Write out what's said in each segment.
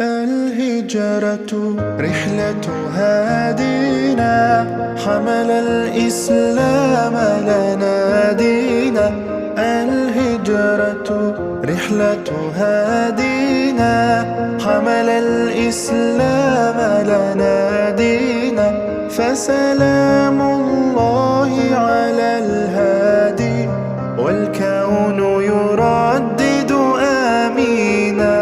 الهجرة رحلة هادينا حمل الإسلام لنا دينا الهجرة رحلة هادينا حمل الإسلام لنا دينا فسلام الله على الهادي والكون يردد آمينا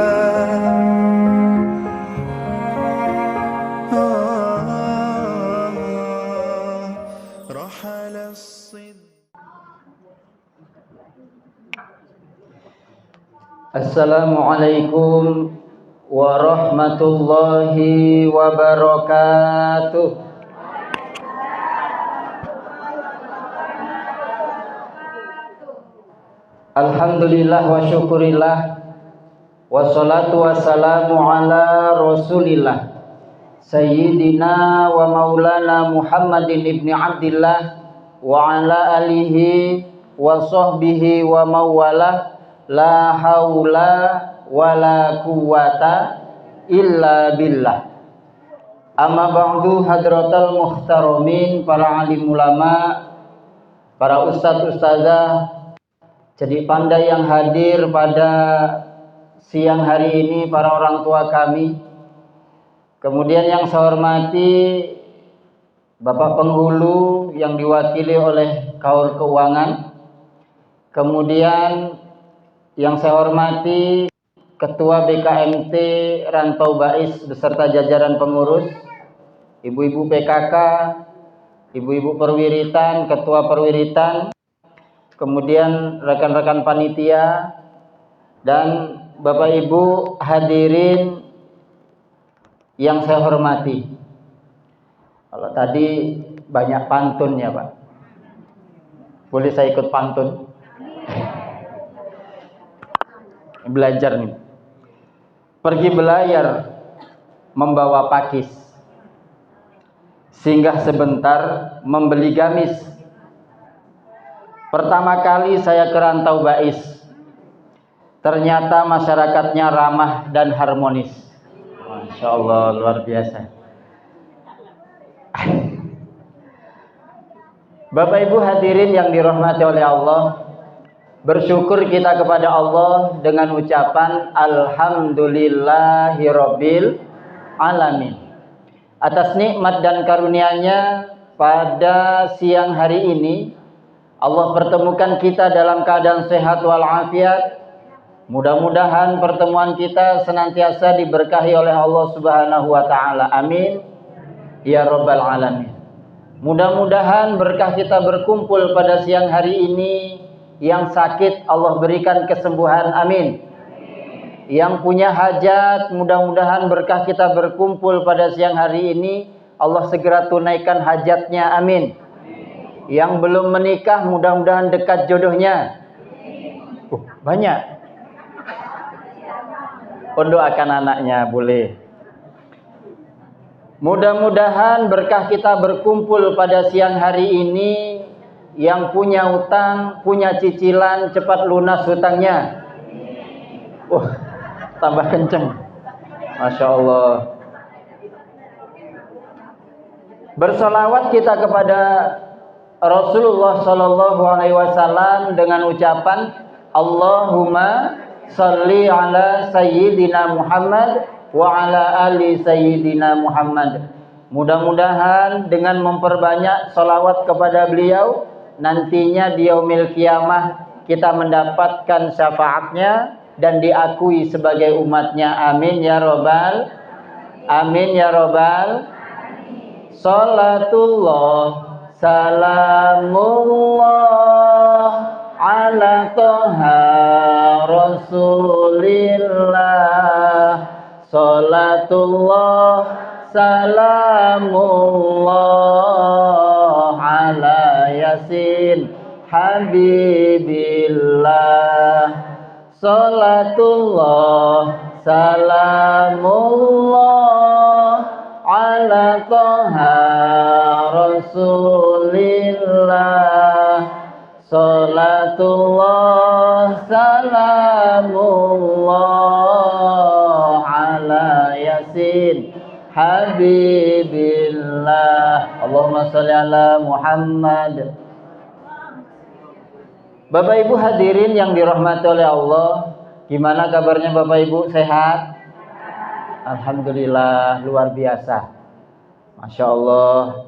رحل الصدق. Assalamualaikum warahmatullahi wabarakatuh. Alhamdulillah wa syukurillah wassalatu wassalamu ala rasulillah Sayyidina wa maulana Muhammadin ibni Abdillah wa ala alihi wa sahbihi wa mawalah. La haula wa la quwata illa billah. Amma ba'du, hadratal muhtaramin, para alim ulama, para ustadz ustazah, jadi pandai yang hadir pada siang hari ini, para orang tua kami. Kemudian yang saya hormati Bapak Penghulu yang diwakili oleh Kaur Keuangan. Kemudian yang saya hormati Ketua BKMT Rantau Bais beserta jajaran pengurus, ibu-ibu PKK, ibu-ibu perwiritan, ketua perwiritan, kemudian rekan-rekan panitia, dan Bapak Ibu hadirin yang saya hormati. Kalau tadi banyak pantun ya Pak, boleh saya ikut pantun? Belajar nih. Pergi belayar membawa pakis, singgah sebentar membeli gamis. Pertama kali saya ke Rantau Bais, ternyata masyarakatnya ramah dan harmonis. Masya Allah, luar biasa. Bapak Ibu hadirin yang dirahmati oleh Allah, bersyukur kita kepada Allah dengan ucapan Alhamdulillahirabbil alamin atas nikmat dan karunia-Nya. Pada siang hari ini Allah pertemukan kita dalam keadaan sehat walafiat. Mudah-mudahan pertemuan kita senantiasa diberkahi oleh Allah Subhanahu wa taala. Amin ya rabbal alamin. Mudah-mudahan berkah kita berkumpul pada siang hari ini. Yang sakit Allah berikan kesembuhan, amin. Yang punya hajat, mudah-mudahan berkah kita berkumpul pada siang hari ini, Allah segera tunaikan hajatnya, amin. Yang belum menikah, mudah-mudahan dekat jodohnya. Banyak. Doakan anaknya, boleh. Mudah-mudahan berkah kita berkumpul pada siang hari ini. Yang punya utang, punya cicilan, cepat lunas hutangnya. Tambah kenceng. Masya Allah. Bersolawat kita kepada Rasulullah Sallallahu Alaihi Wasallam dengan ucapan Allahumma salli ala Sayyidina Muhammad wa ala ali Sayyidina Muhammad. Mudah-mudahan dengan memperbanyak solawat kepada beliau, nantinya di yaumil kiamah kita mendapatkan syafaatnya dan diakui sebagai umatnya. Amin ya robbal. Amin ya robbal. Salatullah salamullah ala toha rasulillah. Salatullah salamullah ala Yasin Habibillah. Salatullah salamullah ala toha rasulillah. Salatullah salamullah ala Yasin Habibillah. Allahumma sholli ala Muhammad. Bapak Ibu hadirin yang dirahmati oleh Allah, gimana kabarnya Bapak Ibu, sehat? Alhamdulillah, luar biasa. Masya Allah,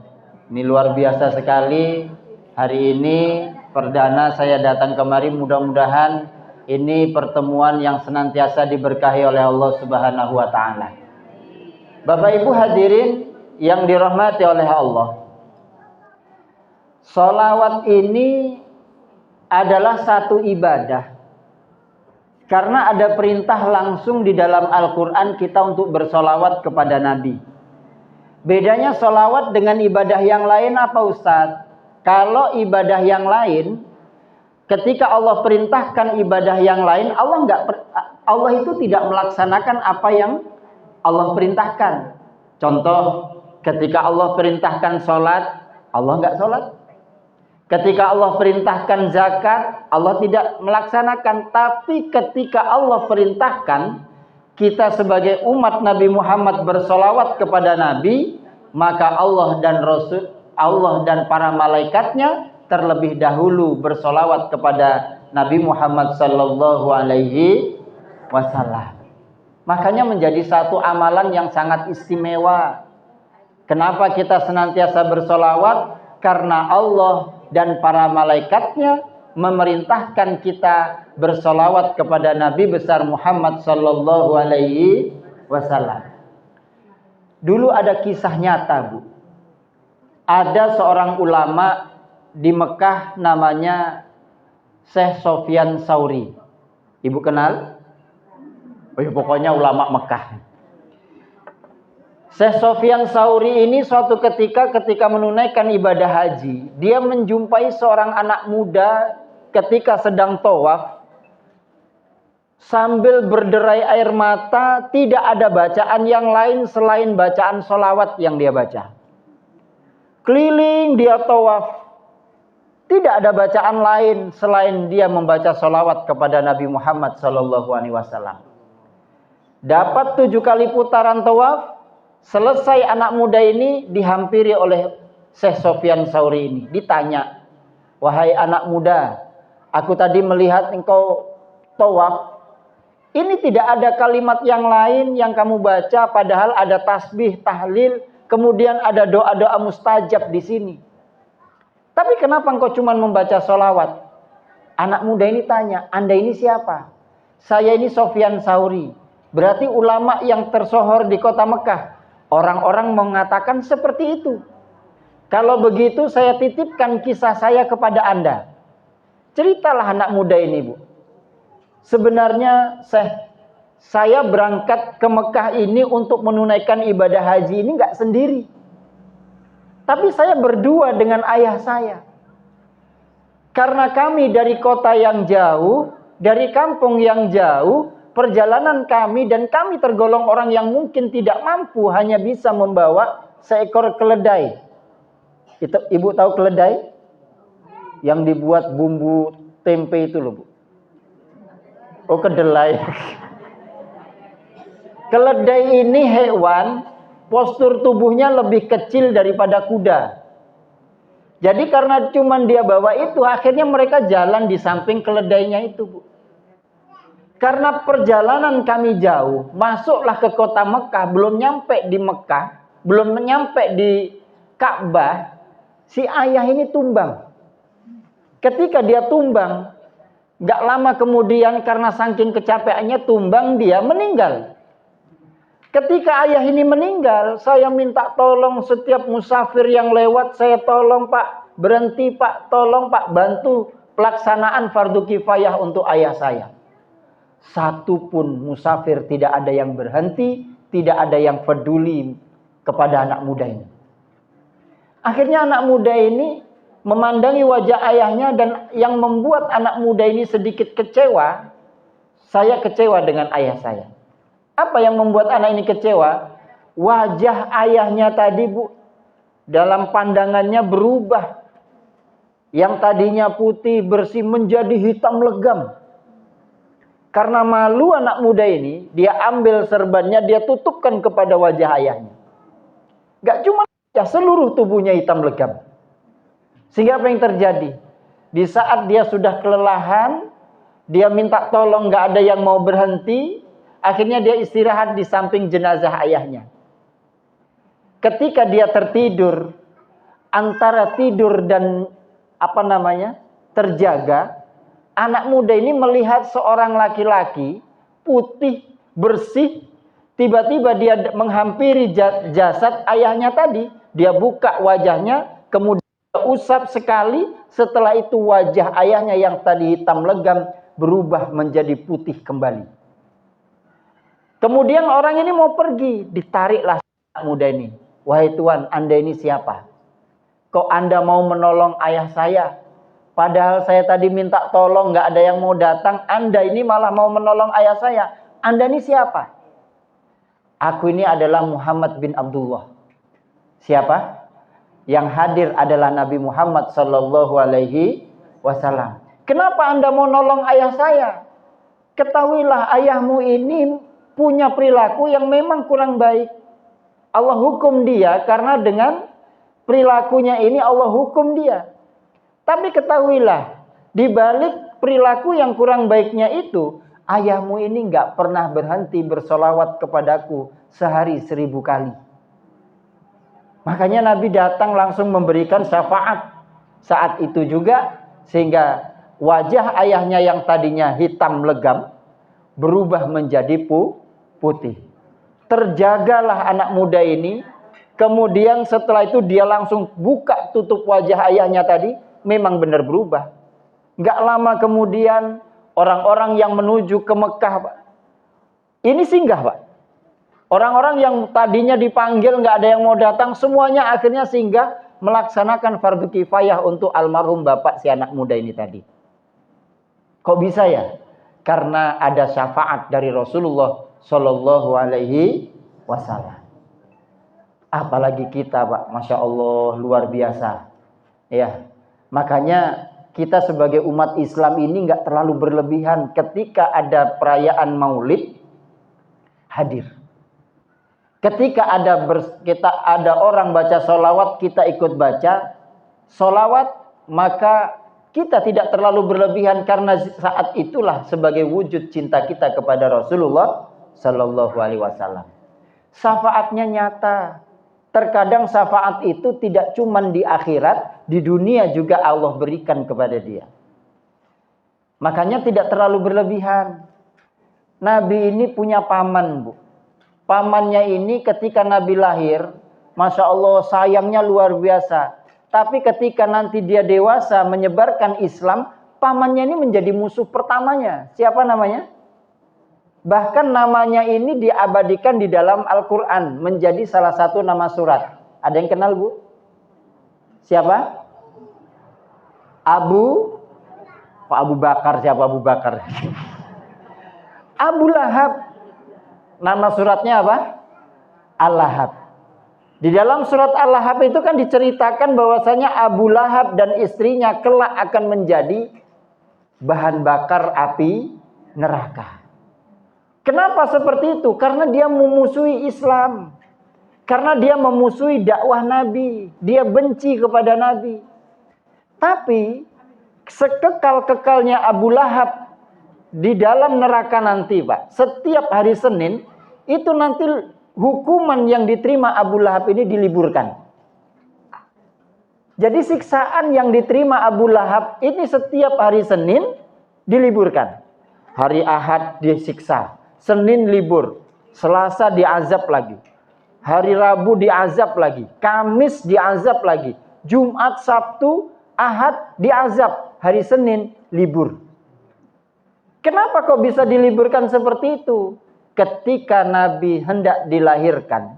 ini luar biasa sekali. Hari ini perdana saya datang kemari, mudah-mudahan ini pertemuan yang senantiasa diberkahi oleh Allah Subhanahu wa Ta'ala. Bapak Ibu hadirin yang dirahmati oleh Allah, sholawat ini adalah satu ibadah, karena ada perintah langsung di dalam Al-Quran kita untuk bersolawat kepada Nabi. Bedanya solawat dengan ibadah yang lain apa Ustadz? Kalau ibadah yang lain, ketika Allah perintahkan ibadah yang lain, Allah itu tidak melaksanakan apa yang Allah perintahkan. Contoh, ketika Allah perintahkan sholat, Allah nggak sholat. Ketika Allah perintahkan zakat, Allah tidak melaksanakan. Tapi ketika Allah perintahkan kita sebagai umat Nabi Muhammad bersolawat kepada Nabi, maka Allah dan para malaikatnya terlebih dahulu bersolawat kepada Nabi Muhammad sallallahu alaihi wasallam. Makanya menjadi satu amalan yang sangat istimewa. Kenapa kita senantiasa bersolawat? Karena Allah dan para malaikatnya memerintahkan kita bersolawat kepada Nabi besar Muhammad sallallahu alaihi wasallam. Dulu ada kisah nyata, Bu. Ada seorang ulama di Mekah namanya Syekh Sofyan Tsauri. Ibu kenal? Oh ya, pokoknya ulama Mekah. Syekh Sofyan Tsauri ini suatu ketika menunaikan ibadah haji, dia menjumpai seorang anak muda ketika sedang tawaf, sambil berderai air mata, tidak ada bacaan yang lain selain bacaan sholawat yang dia baca. Keliling dia tawaf, tidak ada bacaan lain selain dia membaca sholawat kepada Nabi Muhammad SAW. Dapat 7 kali putaran tawaf, selesai anak muda ini dihampiri oleh Syekh Sofyan Tsauri ini. Ditanya, wahai anak muda, aku tadi melihat engkau tawaf. Ini tidak ada kalimat yang lain yang kamu baca, padahal ada tasbih, tahlil, kemudian ada doa-doa mustajab di sini. Tapi kenapa engkau cuma membaca sholawat? Anak muda ini tanya, Anda ini siapa? Saya ini Sofyan Tsauri. Berarti ulama yang tersohor di kota Mekah. Orang-orang mengatakan seperti itu. Kalau begitu saya titipkan kisah saya kepada Anda. Ceritalah anak muda ini, Bu. Sebenarnya saya berangkat ke Mekah ini untuk menunaikan ibadah haji ini nggak sendiri. Tapi saya berdua dengan ayah saya. Karena kami dari kota yang jauh, dari kampung yang jauh, perjalanan kami dan kami tergolong orang yang mungkin tidak mampu, hanya bisa membawa seekor keledai. Ibu tahu keledai? Yang dibuat bumbu tempe itu loh, Bu. Oh, kedelai. Keledai ini hewan, postur tubuhnya lebih kecil daripada kuda. Jadi karena cuma dia bawa itu, akhirnya mereka jalan di samping keledainya itu, Bu. Karena perjalanan kami jauh, masuklah ke kota Mekah, belum nyampe di Mekah, belum nyampe di Ka'bah, si ayah ini tumbang. Ketika dia tumbang, gak lama kemudian karena saking kecapeannya tumbang, dia meninggal. Ketika ayah ini meninggal, saya minta tolong setiap musafir yang lewat, saya tolong Pak, berhenti Pak, tolong Pak, bantu pelaksanaan fardu kifayah untuk ayah saya. Satu pun musafir tidak ada yang berhenti, tidak ada yang peduli kepada anak muda ini. Akhirnya anak muda ini memandangi wajah ayahnya, dan yang membuat anak muda ini sedikit kecewa, saya kecewa dengan ayah saya. Apa yang membuat anak ini kecewa? Wajah ayahnya tadi, Bu, dalam pandangannya berubah. Yang tadinya putih bersih menjadi hitam legam. Karena malu anak muda ini, dia ambil serbannya, dia tutupkan kepada wajah ayahnya. Gak cuma ya, seluruh tubuhnya hitam legam. Sehingga apa yang terjadi? Di saat dia sudah kelelahan, dia minta tolong, gak ada yang mau berhenti. Akhirnya dia istirahat di samping jenazah ayahnya. Ketika dia tertidur, antara tidur dan terjaga, anak muda ini melihat seorang laki-laki putih, bersih, tiba-tiba dia menghampiri jasad ayahnya tadi. Dia buka wajahnya, kemudian usap sekali. Setelah itu wajah ayahnya yang tadi hitam legam berubah menjadi putih kembali. Kemudian orang ini mau pergi, ditariklah anak muda ini. Wahai Tuan, Anda ini siapa? Kok Anda mau menolong ayah saya? Padahal saya tadi minta tolong, gak ada yang mau datang. Anda ini malah mau menolong ayah saya. Anda ini siapa? Aku ini adalah Muhammad bin Abdullah. Siapa? Yang hadir adalah Nabi Muhammad sallallahu alaihi wasallam. Kenapa Anda mau nolong ayah saya? Ketahuilah ayahmu ini punya perilaku yang memang kurang baik. Allah hukum dia karena dengan perilakunya ini Allah hukum dia. Tapi ketahuilah, di balik perilaku yang kurang baiknya itu, ayahmu ini nggak pernah berhenti bersolawat kepadaku sehari 1000 kali. Makanya Nabi datang langsung memberikan syafaat saat itu juga, sehingga wajah ayahnya yang tadinya hitam legam berubah menjadi putih. Terjagalah anak muda ini. Kemudian setelah itu dia langsung buka tutup wajah ayahnya tadi. Memang benar berubah. Gak lama kemudian orang-orang yang menuju ke Mekah, Pak, ini singgah, Pak. Orang-orang yang tadinya dipanggil gak ada yang mau datang, semuanya akhirnya singgah melaksanakan fardu kifayah untuk almarhum bapak si anak muda ini tadi. Kok bisa ya? Karena ada syafaat dari Rasulullah Shallallahu Alaihi Wasallam. Apalagi kita, Pak, Masya Allah, luar biasa. Ya, makanya kita sebagai umat Islam ini nggak terlalu berlebihan ketika ada perayaan Maulid hadir. Ketika ada orang baca sholawat, kita ikut baca sholawat, maka kita tidak terlalu berlebihan karena saat itulah sebagai wujud cinta kita kepada Rasulullah Sallallahu Alaihi Wasallam. Syafaatnya nyata. Terkadang syafaat itu tidak cuma di akhirat, di dunia juga Allah berikan kepada dia. Makanya tidak terlalu berlebihan. Nabi ini punya paman, Bu. Pamannya ini ketika Nabi lahir, Masya Allah sayangnya luar biasa. Tapi ketika nanti dia dewasa menyebarkan Islam, pamannya ini menjadi musuh pertamanya. Siapa namanya? Bahkan namanya ini diabadikan di dalam Al-Quran. Menjadi salah satu nama surat. Ada yang kenal, Bu? Siapa? Pak Abu Bakar. Siapa Abu Bakar? Abu Lahab. Nama suratnya apa? Al-Lahab. Di dalam surat Al-Lahab itu kan diceritakan bahwasanya Abu Lahab dan istrinya kelak akan menjadi bahan bakar api neraka. Kenapa seperti itu? Karena dia memusuhi Islam. Karena dia memusuhi dakwah Nabi. Dia benci kepada Nabi. Tapi sekekal-kekalnya Abu Lahab di dalam neraka nanti, Pak. Setiap hari Senin itu nanti hukuman yang diterima Abu Lahab ini diliburkan. Jadi siksaan yang diterima Abu Lahab ini setiap hari Senin diliburkan. Hari Ahad disiksa. Senin libur, Selasa diazab lagi, hari Rabu diazab lagi, Kamis diazab lagi, Jumat, Sabtu, Ahad diazab, hari Senin libur. Kenapa kok bisa diliburkan seperti itu? Ketika Nabi hendak dilahirkan,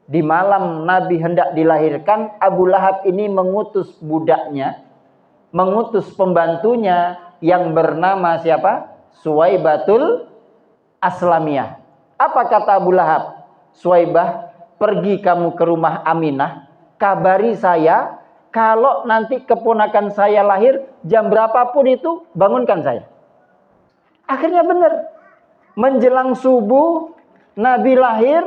di malam Nabi hendak dilahirkan, Abu Lahab ini mengutus budaknya, mengutus pembantunya yang bernama siapa? Suwaibatul Aslamiyah. Apa kata Abu Lahab? Suwaibah, pergi kamu ke rumah Aminah, kabari saya kalau nanti keponakan saya lahir jam berapapun itu bangunkan saya. Akhirnya benar. Menjelang subuh Nabi lahir,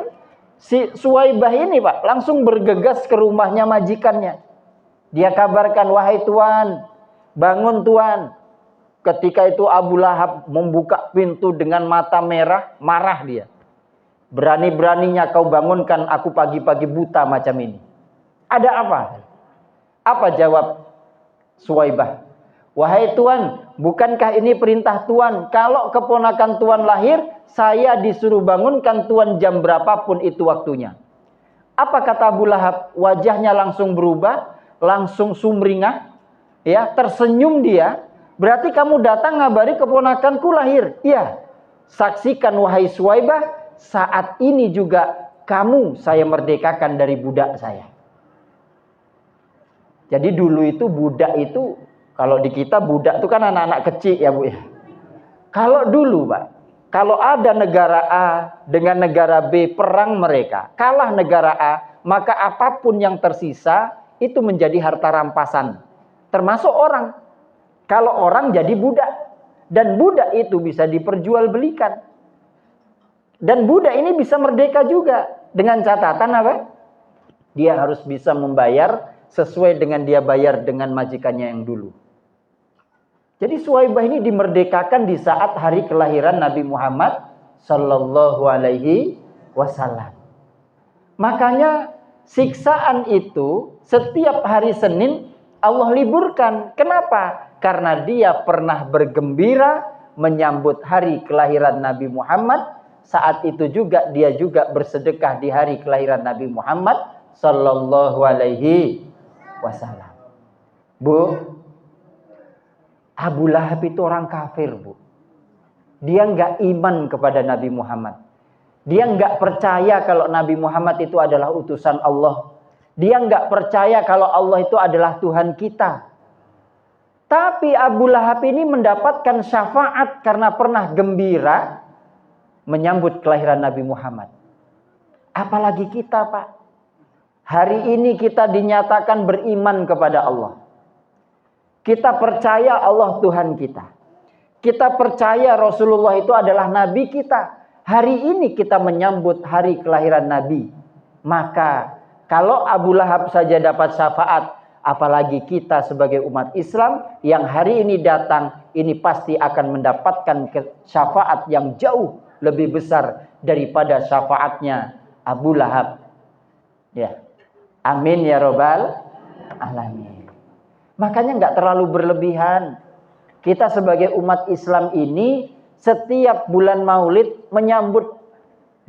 si Suwaibah ini Pak langsung bergegas ke rumahnya majikannya. Dia kabarkan, wahai tuan, bangun tuan. Ketika itu Abu Lahab membuka pintu dengan mata merah, marah dia. Berani-beraninya kau bangunkan aku pagi-pagi buta macam ini. Ada apa? Apa jawab Suwaibah? Wahai tuan, bukankah ini perintah tuan? Kalau keponakan tuan lahir, saya disuruh bangunkan tuan jam berapapun itu waktunya. Apa kata Abu Lahab? Wajahnya langsung berubah, langsung sumringah, ya, tersenyum dia. Berarti kamu datang ngabari keponakanku lahir. Iya. Saksikan wahai Suwaibah, saat ini juga kamu saya merdekakan dari budak saya. Jadi dulu itu budak itu, kalau di kita budak itu kan anak-anak kecil ya Bu ya. Kalau dulu Pak, kalau ada negara A dengan negara B perang mereka, kalah negara A, maka apapun yang tersisa itu menjadi harta rampasan. Termasuk orang. Kalau orang jadi budak. Dan budak itu bisa diperjualbelikan. Dan budak ini bisa merdeka juga. Dengan catatan apa? Dia harus bisa membayar sesuai dengan dia bayar dengan majikannya yang dulu. Jadi Suwaibah ini dimerdekakan di saat hari kelahiran Nabi Muhammad Sallallahu Alaihi Wasallam. Makanya siksaan itu setiap hari Senin Allah liburkan. Kenapa? Karena dia pernah bergembira menyambut hari kelahiran Nabi Muhammad. Saat itu juga dia juga bersedekah di hari kelahiran Nabi Muhammad Sallallahu Alaihi Wasallam. Bu, Abu Lahab itu orang kafir, Bu. Dia nggak iman kepada Nabi Muhammad. Dia nggak percaya kalau Nabi Muhammad itu adalah utusan Allah. Dia nggak percaya kalau Allah itu adalah Tuhan kita. Tapi Abu Lahab ini mendapatkan syafaat karena pernah gembira menyambut kelahiran Nabi Muhammad. Apalagi kita, Pak. Hari ini kita dinyatakan beriman kepada Allah. Kita percaya Allah Tuhan kita. Kita percaya Rasulullah itu adalah Nabi kita. Hari ini kita menyambut hari kelahiran Nabi. Maka kalau Abu Lahab saja dapat syafaat, apalagi kita sebagai umat Islam yang hari ini datang, ini pasti akan mendapatkan syafaat yang jauh lebih besar daripada syafaatnya Abu Lahab. Ya. Amin ya robbal alamin. Makanya nggak terlalu berlebihan. Kita sebagai umat Islam ini setiap bulan Maulid menyambut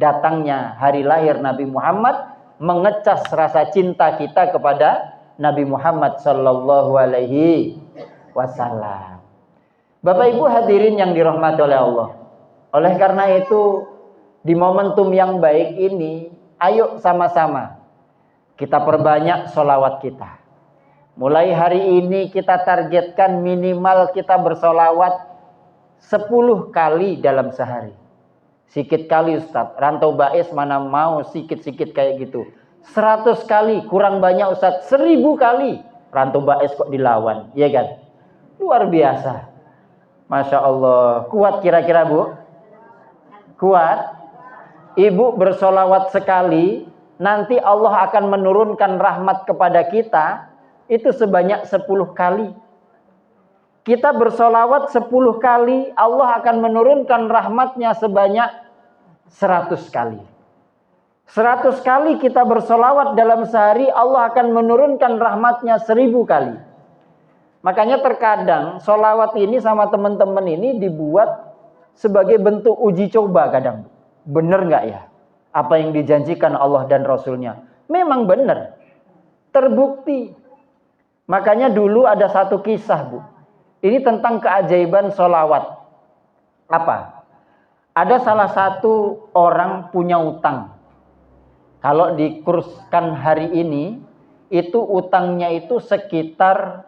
datangnya hari lahir Nabi Muhammad, mengecas rasa cinta kita kepada Nabi Muhammad Sallallahu Alaihi Wasallam. Bapak Ibu hadirin yang dirahmati oleh Allah. Oleh karena itu di momentum yang baik ini, ayo sama-sama kita perbanyak sholawat kita. Mulai hari ini kita targetkan minimal kita bersolawat 10 kali dalam sehari. Sikit kali Ustaz, rantau bais mana mau sikit-sikit kayak gitu. 100 kali, kurang banyak Ustaz, 1000 kali. Rantau bais kok dilawan, ya kan? Luar biasa. Masya Allah. Kuat kira-kira Bu? Kuat? Ibu bersolawat sekali, nanti Allah akan menurunkan rahmat kepada kita, itu sebanyak 10 kali. Kita bersolawat 10 kali, Allah akan menurunkan rahmatnya sebanyak 100 kali. 100 kali kita bersolawat dalam sehari, Allah akan menurunkan rahmatnya 1000 kali. Makanya terkadang solawat ini sama teman-teman ini dibuat sebagai bentuk uji coba kadang. Bener nggak ya? Apa yang dijanjikan Allah dan Rasulnya? Memang benar. Terbukti. Makanya dulu ada satu kisah Bu. Ini tentang keajaiban solawat. Apa? Ada salah satu orang punya utang. Kalau dikurskan hari ini, itu utangnya itu sekitar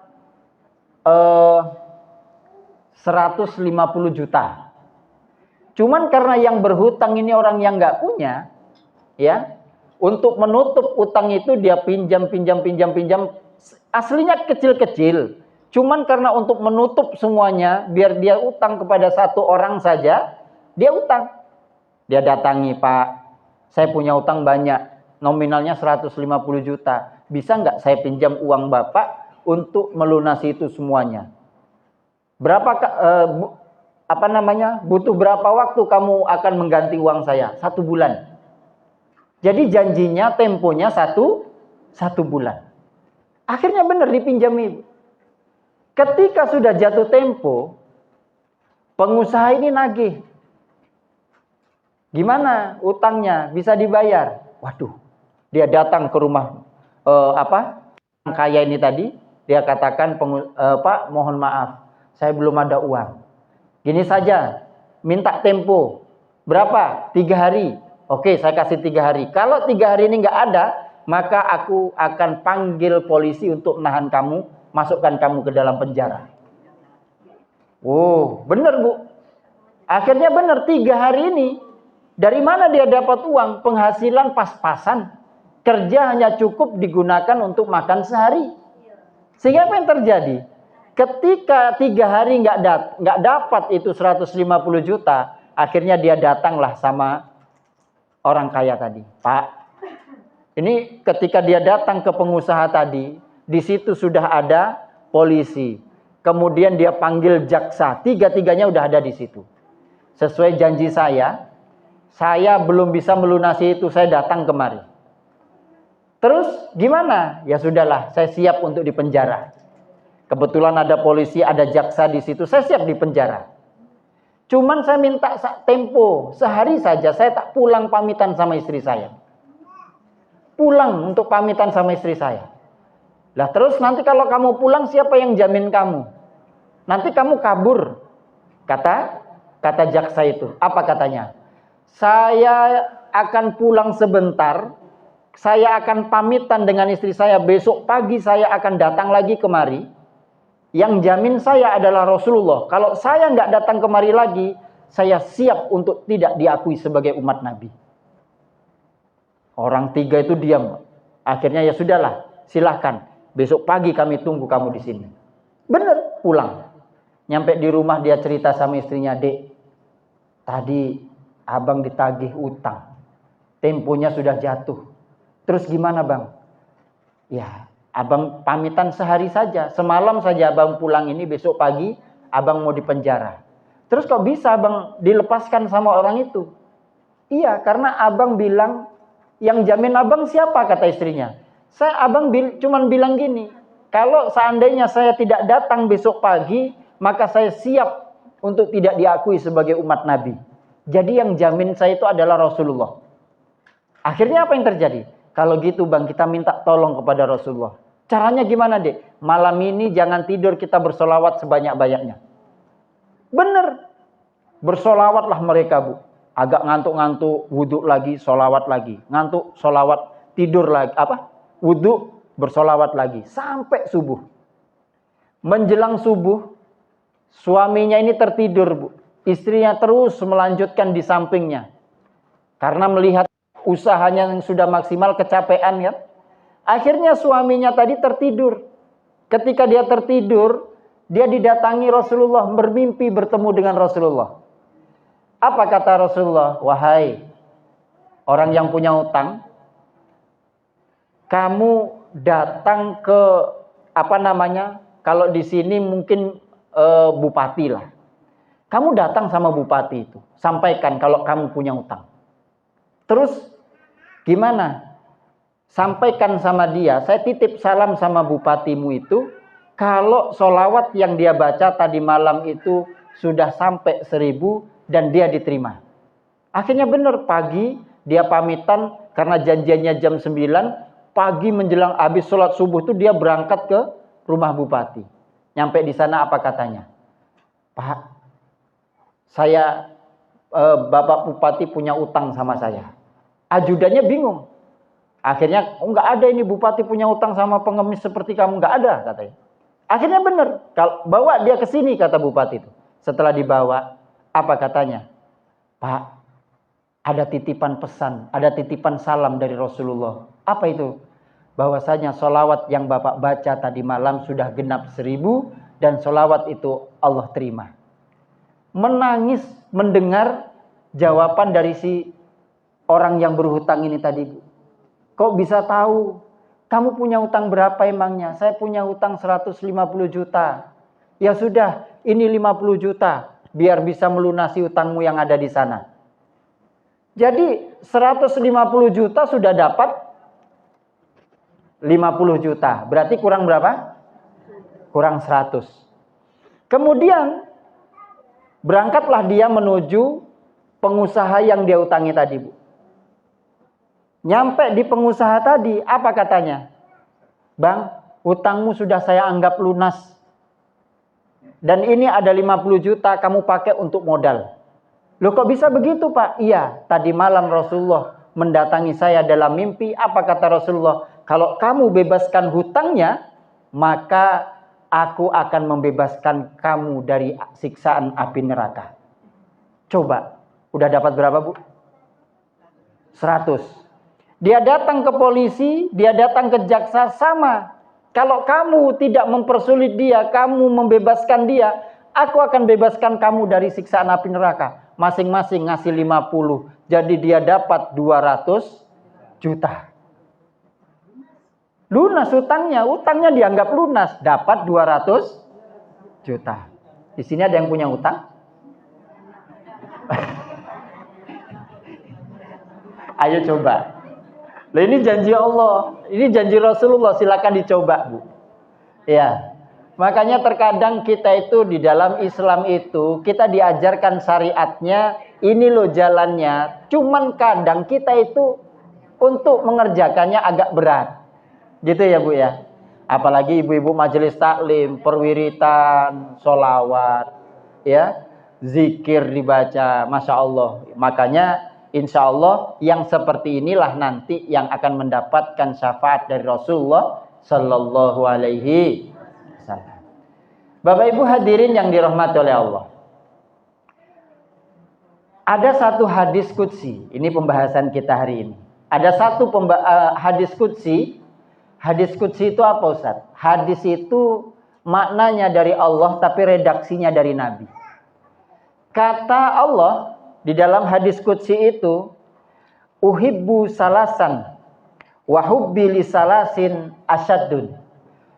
150 juta. Cuman karena yang berhutang ini orang yang nggak punya, ya, untuk menutup utang itu dia pinjam. Aslinya kecil-kecil, Cuman karena untuk menutup semuanya, biar dia utang kepada satu orang saja, dia utang. Dia datangi, Pak, saya punya utang banyak, nominalnya 150 juta. Bisa nggak saya pinjam uang Bapak untuk melunasi itu semuanya? Butuh berapa waktu kamu akan mengganti uang saya? 1 bulan. Jadi janjinya temponya satu bulan. Akhirnya benar dipinjami. Ketika sudah jatuh tempo, pengusaha ini nagih. Gimana utangnya bisa dibayar? Waduh, dia datang ke rumah orang kaya ini tadi. Dia katakan, Pak, mohon maaf, saya belum ada uang. Gini saja, minta tempo. Berapa? 3 hari. Oke, saya kasih 3 hari. Kalau 3 hari ini nggak ada, maka aku akan panggil polisi untuk menahan kamu, masukkan kamu ke dalam penjara. Oh, benar Bu. Akhirnya benar, 3 hari ini. Dari mana dia dapat uang? Penghasilan pas-pasan. Kerja hanya cukup digunakan untuk makan sehari. Sehingga apa yang terjadi? Ketika 3 hari nggak dapat itu 150 juta, akhirnya dia datanglah sama orang kaya tadi. Pak, ini ketika dia datang ke pengusaha tadi, di situ sudah ada polisi. Kemudian dia panggil jaksa, tiga-tiganya udah ada di situ. Sesuai janji saya belum bisa melunasi itu, saya datang kemari. Terus gimana? Ya sudahlah, saya siap untuk dipenjara. Kebetulan ada polisi, ada jaksa di situ, saya siap dipenjara. Cuman saya minta tempo, sehari saja saya tak pulang pamitan sama istri saya. Pulang untuk pamitan sama istri saya. Lah terus nanti kalau kamu pulang siapa yang jamin kamu? Nanti kamu kabur. Kata jaksa itu. Apa katanya? Saya akan pulang sebentar. Saya akan pamitan dengan istri saya. Besok pagi saya akan datang lagi kemari. Yang jamin saya adalah Rasulullah. Kalau saya nggak datang kemari lagi, saya siap untuk tidak diakui sebagai umat Nabi. Orang 3 itu diam. Akhirnya ya sudahlah, silahkan. Besok pagi kami tunggu kamu di sini. Bener, pulang. Nyampe di rumah dia cerita sama istrinya, Dek, tadi abang ditagih utang. Temponya sudah jatuh. Terus gimana bang? Ya, abang pamitan sehari saja. Semalam saja abang pulang ini, besok pagi abang mau dipenjara. Terus kok bisa abang dilepaskan sama orang itu? Iya, karena abang bilang, yang jamin abang siapa, kata istrinya. Abang cuman bilang gini, kalau seandainya saya tidak datang besok pagi, maka saya siap untuk tidak diakui sebagai umat Nabi. Jadi yang jamin saya itu adalah Rasulullah. Akhirnya apa yang terjadi? Kalau gitu bang, kita minta tolong kepada Rasulullah. Caranya gimana Dek? Malam ini jangan tidur, kita bersolawat sebanyak-banyaknya. Bener. Bersolawatlah mereka Bu. Agak ngantuk-ngantuk, wudhu lagi, solawat lagi. Ngantuk, solawat, tidur lagi. Wudhu, bersolawat lagi. Sampai subuh. Menjelang subuh, suaminya ini tertidur Bu. Istrinya terus melanjutkan di sampingnya. Karena melihat usahanya yang sudah maksimal, kecapean ya. Akhirnya suaminya tadi tertidur. Ketika dia tertidur, dia didatangi Rasulullah, bermimpi bertemu dengan Rasulullah. Apa kata Rasulullah? Wahai orang yang punya utang, kamu datang ke kalau di sini mungkin bupati lah. Kamu datang sama bupati itu, sampaikan kalau kamu punya utang. Terus gimana? Sampaikan sama dia, saya titip salam sama bupatimu itu, kalau solawat yang dia baca tadi malam itu sudah sampai 1000 dan dia diterima. Akhirnya benar, pagi dia pamitan karena janjiannya jam 9, pagi menjelang habis sholat subuh itu dia berangkat ke rumah bupati. Nyampe di sana apa katanya? Pak, saya Bapak Bupati punya utang sama saya. Ajudannya bingung. Akhirnya, enggak ada ini bupati punya utang sama pengemis seperti kamu, enggak ada katanya. Akhirnya benar, bawa dia ke sini kata bupati itu. Setelah dibawa, apa katanya? Pak, ada titipan pesan, ada titipan salam dari Rasulullah. Apa itu? bahwasanya solawat yang Bapak baca tadi malam sudah genap 1000 dan solawat itu Allah terima. Menangis mendengar jawaban dari si orang yang berhutang ini tadi, Bu. Kok bisa tahu? Kamu punya hutang berapa emangnya? Saya punya hutang 150 juta. Ya sudah, ini 50 juta. Biar bisa melunasi hutangmu yang ada di sana. Jadi 150 juta sudah dapat 50 juta. Berarti kurang berapa? Kurang 100. Kemudian berangkatlah dia menuju pengusaha yang dia utangi tadi, Bu. Nyampe di pengusaha tadi, apa katanya? Bang, hutangmu sudah saya anggap lunas. Dan ini ada 50 juta kamu pakai untuk modal. Loh kok bisa begitu, Pak? Iya, tadi malam Rasulullah mendatangi saya dalam mimpi. Apa kata Rasulullah? Kalau kamu bebaskan hutangnya, maka aku akan membebaskan kamu dari siksaan api neraka. Coba, udah dapat berapa, Bu? 100. Dia datang ke polisi, dia datang ke jaksa, sama. Kalau kamu tidak mempersulit dia, kamu membebaskan dia, aku akan bebaskan kamu dari siksaan api neraka. Masing-masing ngasih 50. Jadi dia dapat 200 juta. Lunas utangnya dianggap lunas, dapat 200 juta. Di sini ada yang punya utang? Ayo coba. Loh, ini janji Allah, ini janji Rasulullah, silakan dicoba, Bu. Ya. Makanya terkadang kita itu di dalam Islam itu kita diajarkan syariatnya, ini loh jalannya. Cuman kadang kita itu untuk mengerjakannya agak berat. Gitu ya, Bu ya. Apalagi ibu-ibu majelis taklim, perwiritan, sholawat, ya, zikir dibaca, Masya Allah. Makanya insya Allah yang seperti inilah nanti yang akan mendapatkan syafaat dari Rasulullah Sallallahu Alaihi Wasallam. Bapak Ibu hadirin yang dirahmati oleh Allah. Ada satu hadis qudsi, ini pembahasan kita hari ini. Ada satu hadis qudsi. Hadis qudsi itu apa, Ustaz? Hadis itu maknanya dari Allah tapi redaksinya dari Nabi. Kata Allah di dalam hadis qudsi itu, uhibbu salasan wa hubbi li salasin asyaddun.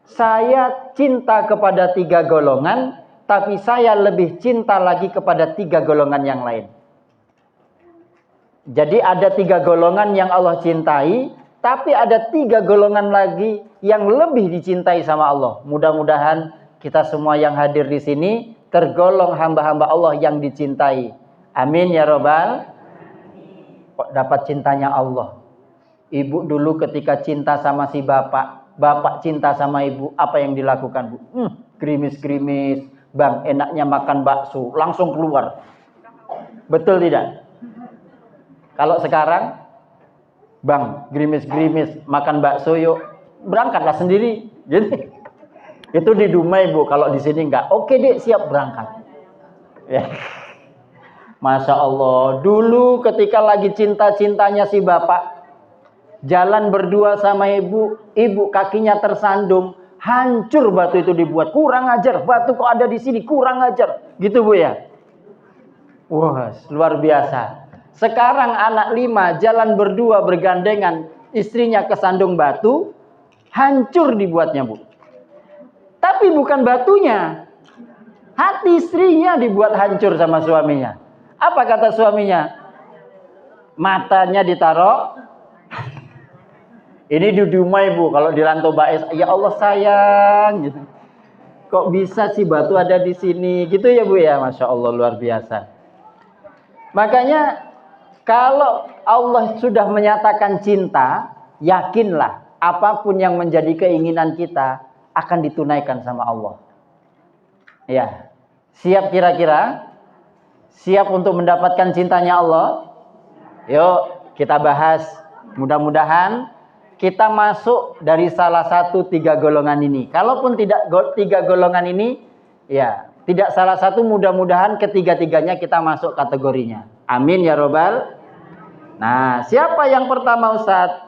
Saya cinta kepada 3 golongan, tapi saya lebih cinta lagi kepada 3 golongan yang lain. Jadi ada 3 golongan yang Allah cintai, tapi ada 3 golongan lagi yang lebih dicintai sama Allah. Mudah-mudahan kita semua yang hadir di sini tergolong hamba-hamba Allah yang dicintai. Amin ya robbal. Kok dapat cintanya Allah? Ibu dulu ketika cinta sama si bapak, bapak cinta sama ibu, apa yang dilakukan, Bu? Gerimis-gerimis, Bang, enaknya makan bakso, langsung keluar. Betul tidak? Kalau sekarang, Bang, gerimis-gerimis, makan bakso yuk, berangkatlah sendiri. Jadi itu di Dumai, Bu. Kalau di sini enggak. Oke deh, siap berangkat. Ya. Masya Allah, dulu ketika lagi cinta-cintanya si bapak, jalan berdua sama ibu, ibu kakinya tersandung, hancur batu itu dibuat. Kurang ajar, batu kok ada di sini, kurang ajar. Gitu, Bu ya. Wah, luar biasa. Sekarang anak 5 jalan berdua bergandengan, istrinya kesandung batu, hancur dibuatnya, Bu. Tapi bukan batunya, hati istrinya dibuat hancur sama suaminya. Apa kata suaminya? Matanya ditaruh. Ini di Dumai, Bu. Kalau di Rantau Bais, ya Allah sayang. Gitu. Kok bisa sih batu ada di sini? Gitu ya, Bu ya. Masya Allah, luar biasa. Makanya kalau Allah sudah menyatakan cinta, yakinlah apapun yang menjadi keinginan kita akan ditunaikan sama Allah. Ya, siap kira-kira? Siap untuk mendapatkan cintanya Allah? Yuk kita bahas. Mudah-mudahan kita masuk dari salah satu 3 golongan ini. Kalaupun tidak 3 golongan ini, ya tidak salah satu, mudah-mudahan ketiga-tiganya kita masuk kategorinya. Amin ya robbal. Nah, siapa yang pertama, Ustaz?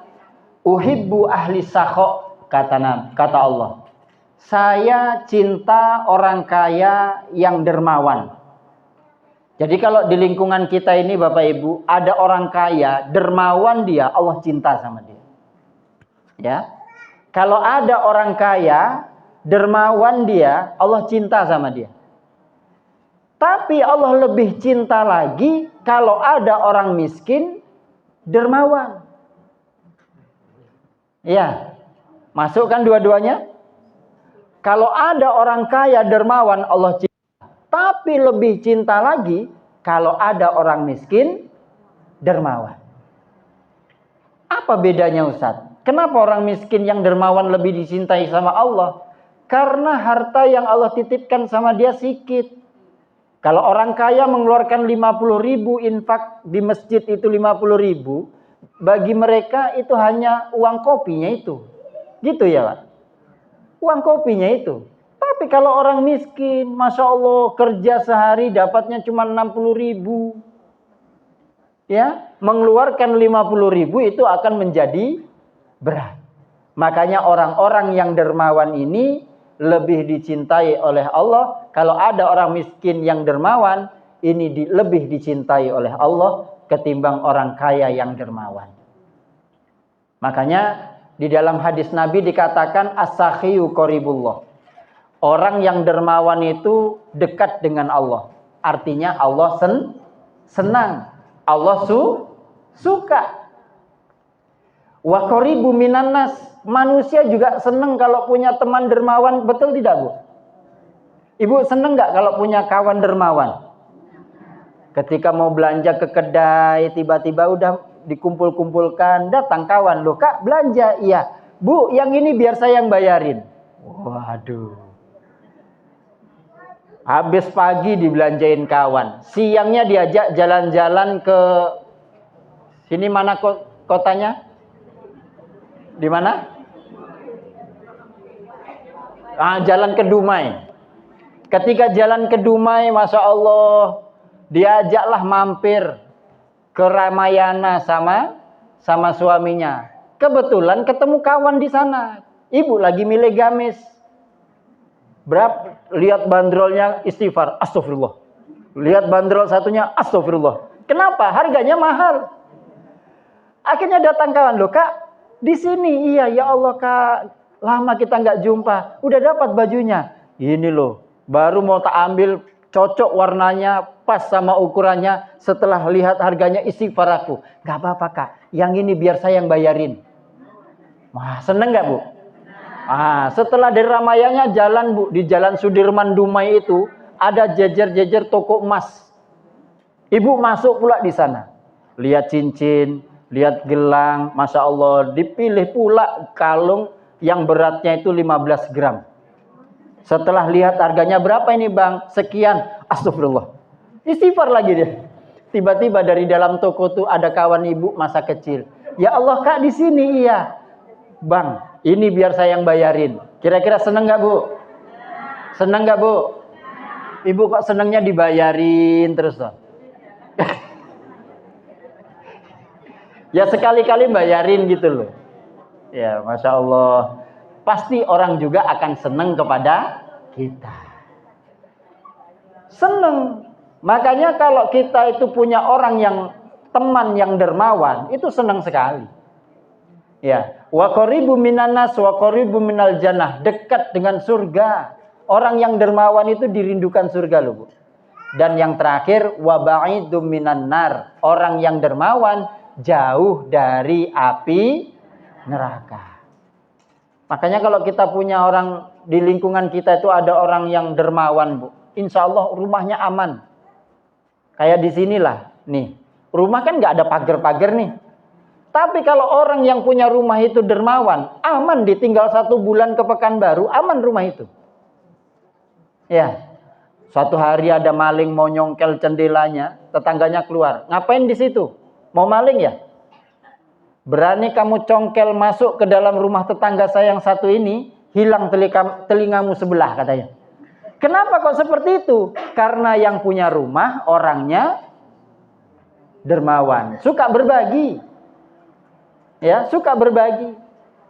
Uhibbu ahli sakho, kata Allah. Saya cinta orang kaya yang dermawan. Jadi kalau di lingkungan kita ini Bapak Ibu, ada orang kaya, dermawan dia, Allah cinta sama dia. Ya. Kalau ada orang kaya, dermawan dia, Allah cinta sama dia. Tapi Allah lebih cinta lagi kalau ada orang miskin, dermawan. Ya, masukkan dua-duanya. Kalau ada orang kaya dermawan, Allah cinta. Tapi lebih cinta lagi kalau ada orang miskin dermawan. Apa bedanya Ustaz? Kenapa orang miskin yang dermawan lebih dicintai sama Allah? Karena harta yang Allah titipkan sama dia sedikit. Kalau orang kaya mengeluarkan 50.000 infak di masjid itu 50.000, bagi mereka itu hanya uang kopinya itu. Gitu ya Pak? Uang kopinya itu. Tapi kalau orang miskin, Masya Allah, kerja sehari dapatnya cuma 60.000. Ya, mengeluarkan 50.000 itu akan menjadi berat. Makanya orang-orang yang dermawan ini lebih dicintai oleh Allah. Kalau ada orang miskin yang dermawan, ini lebih dicintai oleh Allah ketimbang orang kaya yang dermawan. Makanya di dalam hadis Nabi dikatakan as-sakhiyu qaribullah. Orang yang dermawan itu dekat dengan Allah. Artinya Allah senang. Allah suka. Wa qaribu minan nas. Manusia juga senang kalau punya teman dermawan, betul tidak Bu? Ibu senang nggak kalau punya kawan dermawan? Ketika mau belanja ke kedai, tiba-tiba udah dikumpul-kumpulkan, datang kawan, loh Kak belanja, iya. Bu, yang ini biar saya yang bayarin. Waduh. Habis pagi dibelanjain kawan, siangnya diajak jalan-jalan ke sini, mana kotanya? Di mana? Jalan ke Dumai. Ketika jalan ke Dumai, Masya Allah, diajaklah mampir ke Ramayana sama suaminya. Kebetulan ketemu kawan di sana. Ibu lagi milih gamis. Berapa? Lihat bandrolnya istighfar, astagfirullah. Lihat bandrol satunya, astagfirullah. Kenapa? Harganya mahal. Akhirnya datang kawan, loh Kak, di sini. Iya, ya Allah Kak, lama kita nggak jumpa. Udah dapat bajunya. Ini loh, baru mau tak ambil, cocok warnanya, pas sama ukurannya. Setelah lihat harganya, istighfar aku. Gak apa-apa Kak, yang ini biar saya yang bayarin. Wah, seneng gak Bu? Setelah dari Ramayana jalan Bu, di Jalan Sudirman Dumai itu ada jejer-jejer toko emas. Ibu masuk pula di sana. Lihat cincin, lihat gelang, Masya Allah, dipilih pula kalung yang beratnya itu 15 gram. Setelah lihat harganya berapa ini Bang? Sekian. Astagfirullah. Istighfar lagi dia. Tiba-tiba dari dalam toko tuh ada kawan ibu masa kecil. Ya Allah Kak, di sini. Iya. Bang, ini biar saya yang bayarin. Kira-kira seneng gak Bu? Seneng gak Bu? Ibu kok senengnya dibayarin terus toh? Ya sekali-kali bayarin gitu loh. Ya Masya Allah. Pasti orang juga akan seneng kepada kita. Seneng. Makanya kalau kita itu punya orang yang teman yang dermawan, itu senang sekali. Ya, wa qaribu minan nas wa qaribu minal jannah, dekat dengan surga. Orang yang dermawan itu dirindukan surga loh, Bu. Dan yang terakhir, wa ba'idum minan nar, orang yang dermawan jauh dari api neraka. Makanya kalau kita punya orang di lingkungan kita itu ada orang yang dermawan, Bu. Insya Allah rumahnya aman. Kayak di sinilah, nih. Rumah kan nggak ada pagar-pagar nih. Tapi kalau orang yang punya rumah itu dermawan, aman, ditinggal 1 bulan ke Pekanbaru, aman rumah itu. Ya, suatu hari ada maling mau nyongkel jendelanya, tetangganya keluar. Ngapain di situ? Mau maling ya? Berani kamu congkel masuk ke dalam rumah tetangga saya yang satu ini, hilang telingamu sebelah katanya. Kenapa kok seperti itu? Karena yang punya rumah orangnya dermawan, suka berbagi. Ya, suka berbagi.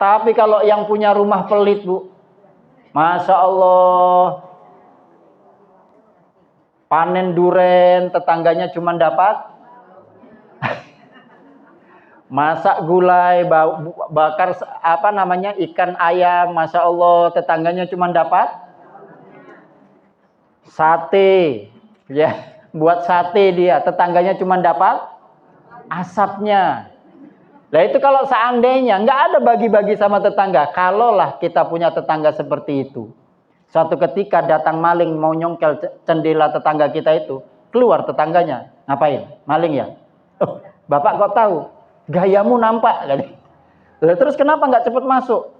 Tapi kalau yang punya rumah pelit, Bu, Masya Allah, panen duren, tetangganya cuma dapat masak gulai, bakar ikan ayam, Masya Allah, tetangganya cuma dapat sate, ya, buat sate dia, tetangganya cuma dapat asapnya. Nah itu kalau seandainya nggak ada bagi-bagi sama tetangga, kalaulah kita punya tetangga seperti itu, suatu ketika datang maling mau nyongkel jendela tetangga kita itu, keluar tetangganya, ngapain? Maling ya? Oh, Bapak kok tahu? Gayamu nampak. Terus kenapa nggak cepet masuk?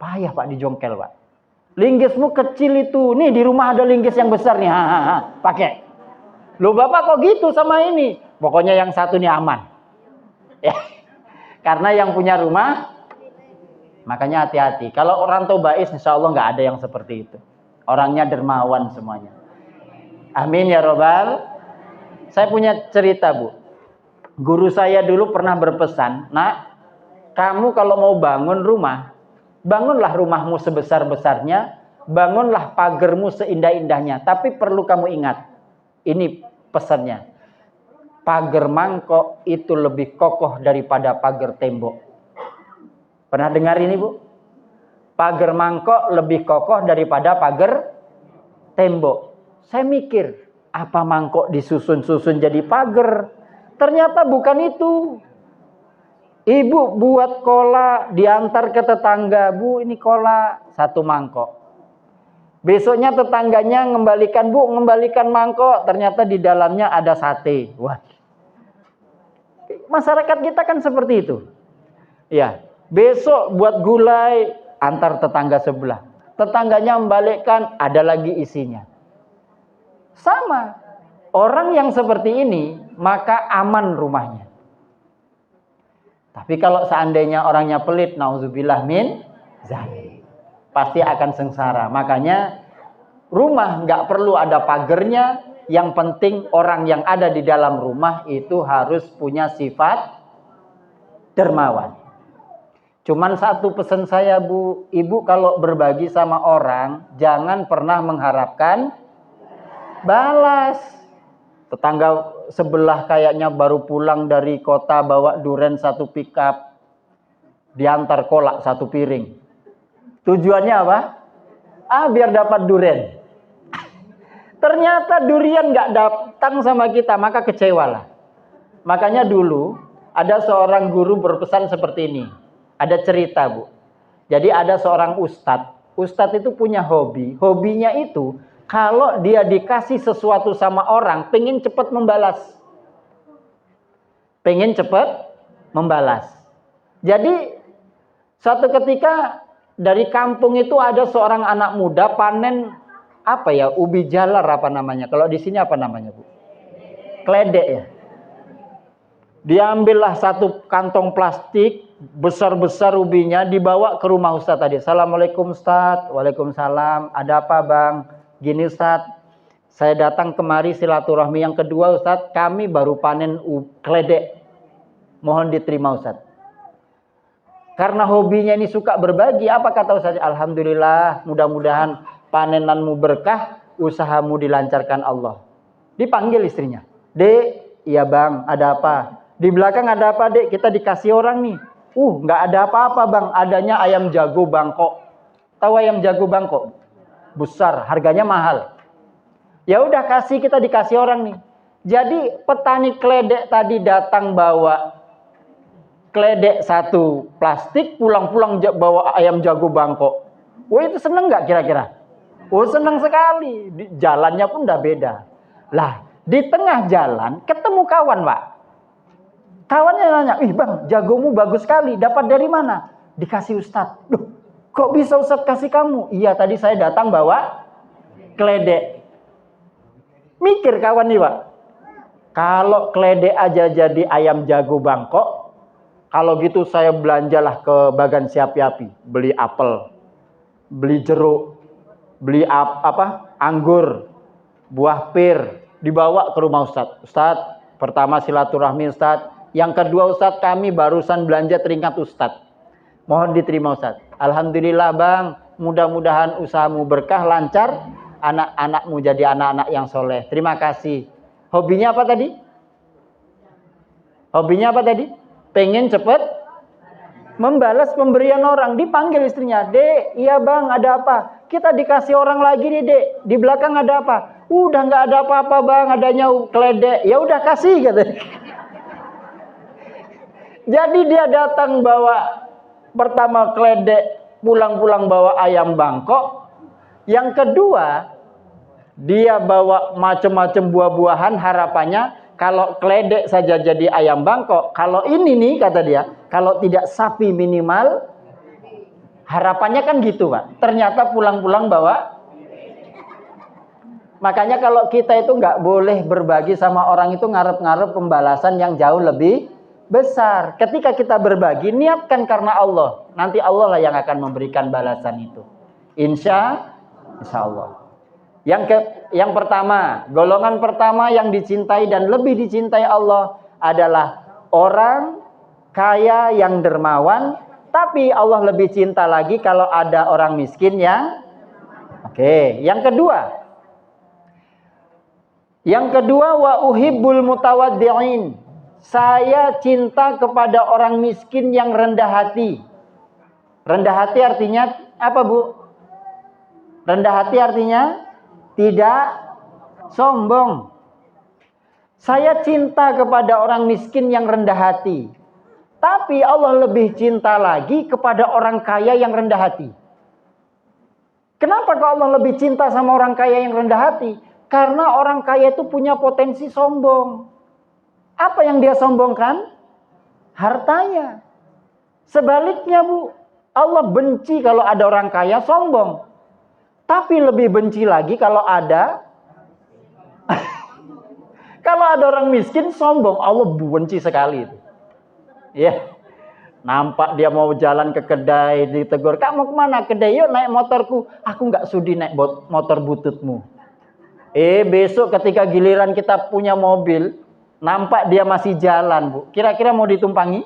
Payah Pak dijongkel Pak. Linggismu kecil itu, nih di rumah ada linggis yang besar nih, pakai. Loh Bapak kok gitu sama ini? Pokoknya yang satu nih aman. Ya. Karena yang punya rumah, makanya hati-hati. Kalau orang Tobais, insya Allah nggak ada yang seperti itu. Orangnya dermawan semuanya. Amin ya robbal. Saya punya cerita Bu. Guru saya dulu pernah berpesan, nak, kamu kalau mau bangun rumah, bangunlah rumahmu sebesar-besarnya, bangunlah pagermu seindah-indahnya. Tapi perlu kamu ingat, ini pesannya. Pagar mangkok itu lebih kokoh daripada pagar tembok. Pernah dengar ini Bu? Pagar mangkok lebih kokoh daripada pagar tembok. Saya mikir, apa mangkok disusun-susun jadi pagar? Ternyata bukan itu. Ibu buat kola, diantar ke tetangga, Bu ini kola 1 mangkok. Besoknya tetangganya ngembalikan, Bu ngembalikan mangkok, ternyata di dalamnya ada sate. Wah. Masyarakat kita kan seperti itu. Ya, besok buat gulai, antar tetangga sebelah. Tetangganya membalikkan, ada lagi isinya. Sama. Orang yang seperti ini, maka aman rumahnya. Tapi kalau seandainya orangnya pelit, nauzubillah min zalik, pasti akan sengsara. Makanya rumah nggak perlu ada pagernya. Yang penting orang yang ada di dalam rumah itu harus punya sifat dermawan. Cuman satu pesan saya Bu, Ibu kalau berbagi sama orang, jangan pernah mengharapkan balas. Tetangga sebelah kayaknya baru pulang dari kota bawa duren 1 pickup, diantar kolak 1 piring. Tujuannya apa? Biar dapat duren. Ternyata durian nggak datang sama kita, maka kecewalah. Makanya dulu ada seorang guru berpesan seperti ini. Ada cerita Bu. Jadi ada seorang ustadz. Ustadz itu punya hobi. Hobinya itu kalau dia dikasih sesuatu sama orang, pengen cepat membalas. Pengen cepat membalas. Jadi suatu ketika dari kampung itu ada seorang anak muda panen ubi jalar apa namanya? Kalau di sini apa namanya, Bu? Kledek ya. Diambillah 1 kantong plastik besar-besar ubinya, dibawa ke rumah Ustadz tadi. Assalamualaikum Ustadz. Waalaikumsalam. Ada apa Bang? Gini Ustadz, saya datang kemari silaturahmi yang kedua Ustadz. Kami baru panen kledek. Mohon diterima Ustadz. Karena hobinya ini suka berbagi, apa kata Ustadz? Alhamdulillah, mudah-mudahan panenanmu berkah, usahamu dilancarkan Allah. Dipanggil istrinya. Dek, iya Bang, ada apa? Di belakang ada apa Dek? Kita dikasih orang nih. Nggak ada apa-apa Bang, adanya ayam jago bangkok. Tahu ayam jago bangkok? Besar, harganya mahal. Ya udah kasih, kita dikasih orang nih. Jadi petani kledek tadi datang bawa kledek 1 plastik, pulang-pulang bawa ayam jago bangkok. Itu seneng nggak kira-kira? Seneng sekali. Jalannya pun udah beda. Lah, di tengah jalan ketemu kawan, Pak. Kawannya nanya, Bang, jagomu bagus sekali. Dapat dari mana? Dikasih Ustadz. Loh, kok bisa Ustadz kasih kamu? Iya, tadi saya datang bawa kledek. Mikir kawan nih, Pak. Kalau kledek aja jadi ayam jago bangkok, kalau gitu saya belanjalah ke Bagan Siapi-Api. Beli apel, beli jeruk, beli anggur, buah pir, dibawa ke rumah Ustadz. Ustadz, pertama silaturahmi Ustadz, Yang kedua Ustadz, kami barusan belanja teringat Ustadz. Mohon diterima Ustadz. Alhamdulillah Bang, mudah-mudahan usahamu berkah, lancar, anak-anakmu jadi anak-anak yang soleh. Terima kasih. Hobinya apa tadi? Hobinya apa tadi? Pengen cepet membalas pemberian orang. Dipanggil istrinya, Dek, iya Bang, ada apa? Kita dikasih orang lagi nih Dek, di belakang ada apa? Udah nggak ada apa-apa Bang, adanya keledek. Ya udah kasih katanya. Jadi dia datang bawa pertama keledek, pulang-pulang bawa ayam bangkok. Yang kedua, dia bawa macam-macam buah-buahan, harapannya kalau keledek saja jadi ayam bangkok. Kalau ini nih kata dia, kalau tidak sapi minimal, harapannya kan gitu Pak. Ternyata pulang-pulang bawa. Makanya kalau kita itu nggak boleh berbagi sama orang itu ngarep-ngarep pembalasan yang jauh lebih besar. Ketika kita berbagi, niatkan karena Allah. Nanti Allah lah yang akan memberikan balasan itu. Insya Allah. Yang pertama, golongan pertama yang dicintai dan lebih dicintai Allah adalah orang kaya yang dermawan. Tapi Allah lebih cinta lagi kalau ada orang miskin yang yang kedua. Yang kedua, wa uhibbul mutawaddi'in. Saya cinta kepada orang miskin yang rendah hati. Rendah hati artinya apa, Bu? Rendah hati artinya tidak sombong. Saya cinta kepada orang miskin yang rendah hati. Tapi Allah lebih cinta lagi kepada orang kaya yang rendah hati. Kenapa kok Allah lebih cinta sama orang kaya yang rendah hati? Karena orang kaya itu punya potensi sombong. Apa yang dia sombongkan? Hartanya. Sebaliknya Bu, Allah benci kalau ada orang kaya sombong. Tapi lebih benci lagi kalau ada kalau ada orang miskin sombong. Allah benci sekali itu. Ya. Nampak dia mau jalan ke kedai, ditegur, "Kak mau kemana?" "Kedai." "Yuk naik motorku." "Aku nggak sudi naik motor bututmu." Besok ketika giliran kita punya mobil, nampak dia masih jalan, Bu. Kira-kira mau ditumpangi?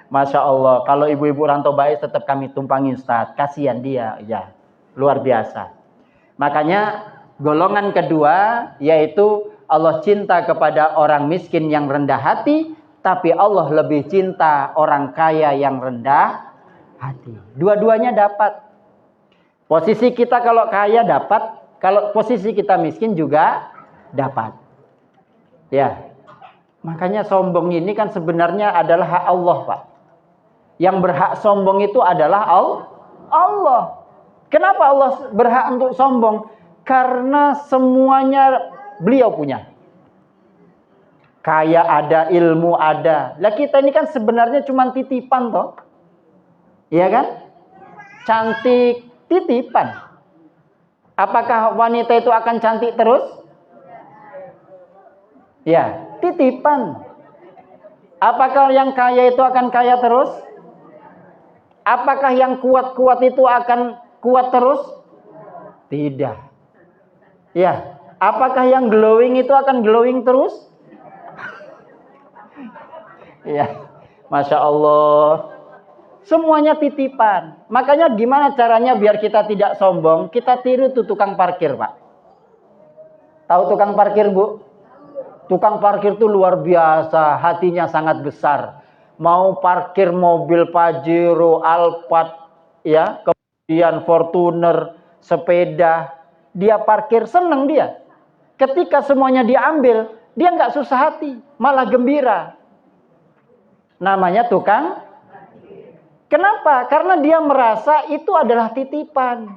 Masya Allah, kalau ibu-ibu rantau baik tetap kami tumpangi Ustaz. Kasihan dia, ya luar biasa. Makanya golongan kedua yaitu Allah cinta kepada orang miskin yang rendah hati, tapi Allah lebih cinta orang kaya yang rendah hati. Dua-duanya dapat. Posisi kita kalau kaya dapat, kalau posisi kita miskin juga dapat. Ya. Makanya sombong ini kan sebenarnya adalah hak Allah, Pak. Yang berhak sombong itu adalah Allah. Kenapa Allah berhak untuk sombong? Karena semuanya beliau punya. Kaya ada, ilmu ada. Lah kita ini kan sebenarnya cuma titipan toh. Iya kan? Cantik titipan. Apakah wanita itu akan cantik terus? Ya, titipan. Apakah yang kaya itu akan kaya terus? Apakah yang kuat-kuat itu akan kuat terus? Tidak. Ya, apakah yang glowing itu akan glowing terus? Ya, Masya Allah. Semuanya titipan. Makanya gimana caranya biar kita tidak sombong? Kita tiru tuh tukang parkir, Pak. Tahu tukang parkir, Bu? Tukang parkir tuh luar biasa. Hatinya sangat besar. Mau parkir mobil Pajero, Alphard, ya, kemudian Fortuner, sepeda. Dia parkir, seneng dia. Ketika semuanya diambil, dia nggak susah hati. Malah gembira. Namanya tukang. Kenapa? Karena dia merasa itu adalah titipan.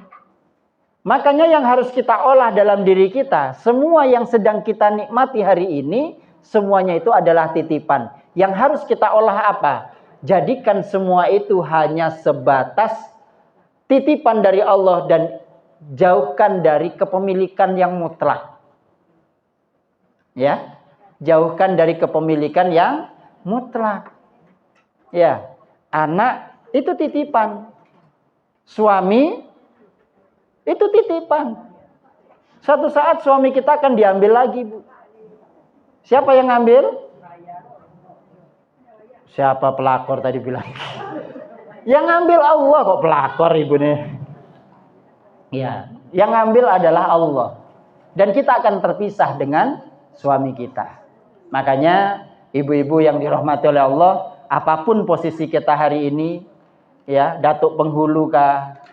Makanya yang harus kita olah dalam diri kita, semua yang sedang kita nikmati hari ini, semuanya itu adalah titipan. Yang harus kita olah apa? Jadikan semua itu hanya sebatas titipan dari Allah dan jauhkan dari kepemilikan yang mutlak. Ya, jauhkan dari kepemilikan yang mutlak. Ya, anak itu titipan. Suami itu titipan. Suatu saat suami kita akan diambil lagi, Bu. Siapa yang ngambil? Siapa pelakor tadi bilang? Yang ngambil Allah kok pelakor ibu nih. Ya, yang ngambil adalah Allah. Dan kita akan terpisah dengan suami kita. Makanya ibu-ibu yang dirahmati oleh Allah, apapun posisi kita hari ini, ya, datuk penghulu kah,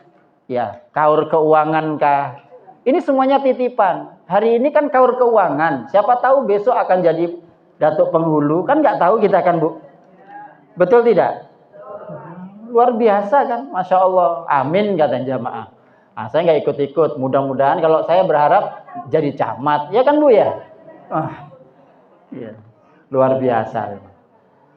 ya, kaur keuangan kah, ini semuanya titipan. Hari ini kan kaur keuangan, siapa tahu besok akan jadi datuk penghulu, kan nggak tahu kita kan Bu. Betul tidak? Luar biasa kan, Masya Allah. Amin kata jamaah. Nah, saya nggak ikut-ikut. Mudah-mudahan kalau saya berharap jadi camat, ya kan Bu ya? Iya. Luar biasa.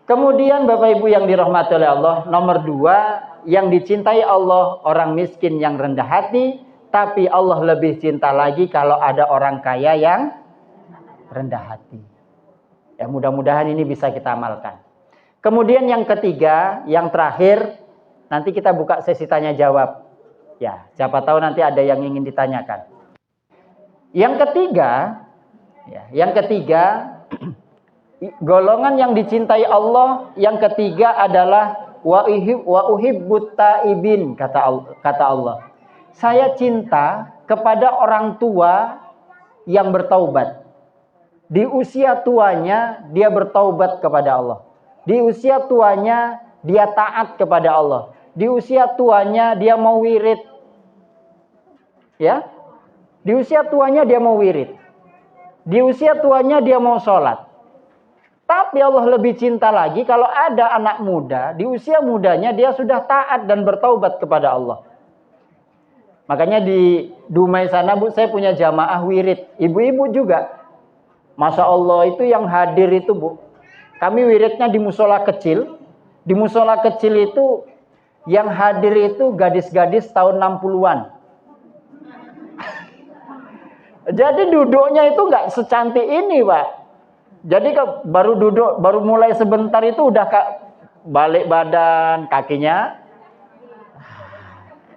Kemudian Bapak Ibu yang dirahmati oleh Allah, nomor 2, yang dicintai Allah orang miskin yang rendah hati, tapi Allah lebih cinta lagi kalau ada orang kaya yang rendah hati. Ya, mudah-mudahan ini bisa kita amalkan. Kemudian yang ketiga, yang terakhir, nanti kita buka sesi tanya jawab. Ya, siapa tahu nanti ada yang ingin ditanyakan. Yang ketiga, golongan yang dicintai Allah, yang ketiga adalah wa uhibbut taibin, kata Allah. Saya cinta kepada orang tua yang bertaubat. Di usia tuanya dia bertaubat kepada Allah. Di usia tuanya dia taat kepada Allah. Di usia tuanya dia mau wirid. Ya. Di usia tuanya dia mau wirid. Di usia tuanya dia mau sholat. Tapi Allah lebih cinta lagi kalau ada anak muda, di usia mudanya dia sudah taat dan bertaubat kepada Allah. Makanya di Dumai sana Bu, saya punya jamaah wirid. Ibu-ibu juga. Masya Allah itu yang hadir itu Bu. Kami wiridnya di musola kecil. Di musola kecil itu yang hadir itu gadis-gadis tahun 60-an. Jadi duduknya itu nggak secantik ini Pak. Jadi baru duduk, baru mulai sebentar itu udah balik badan, kakinya.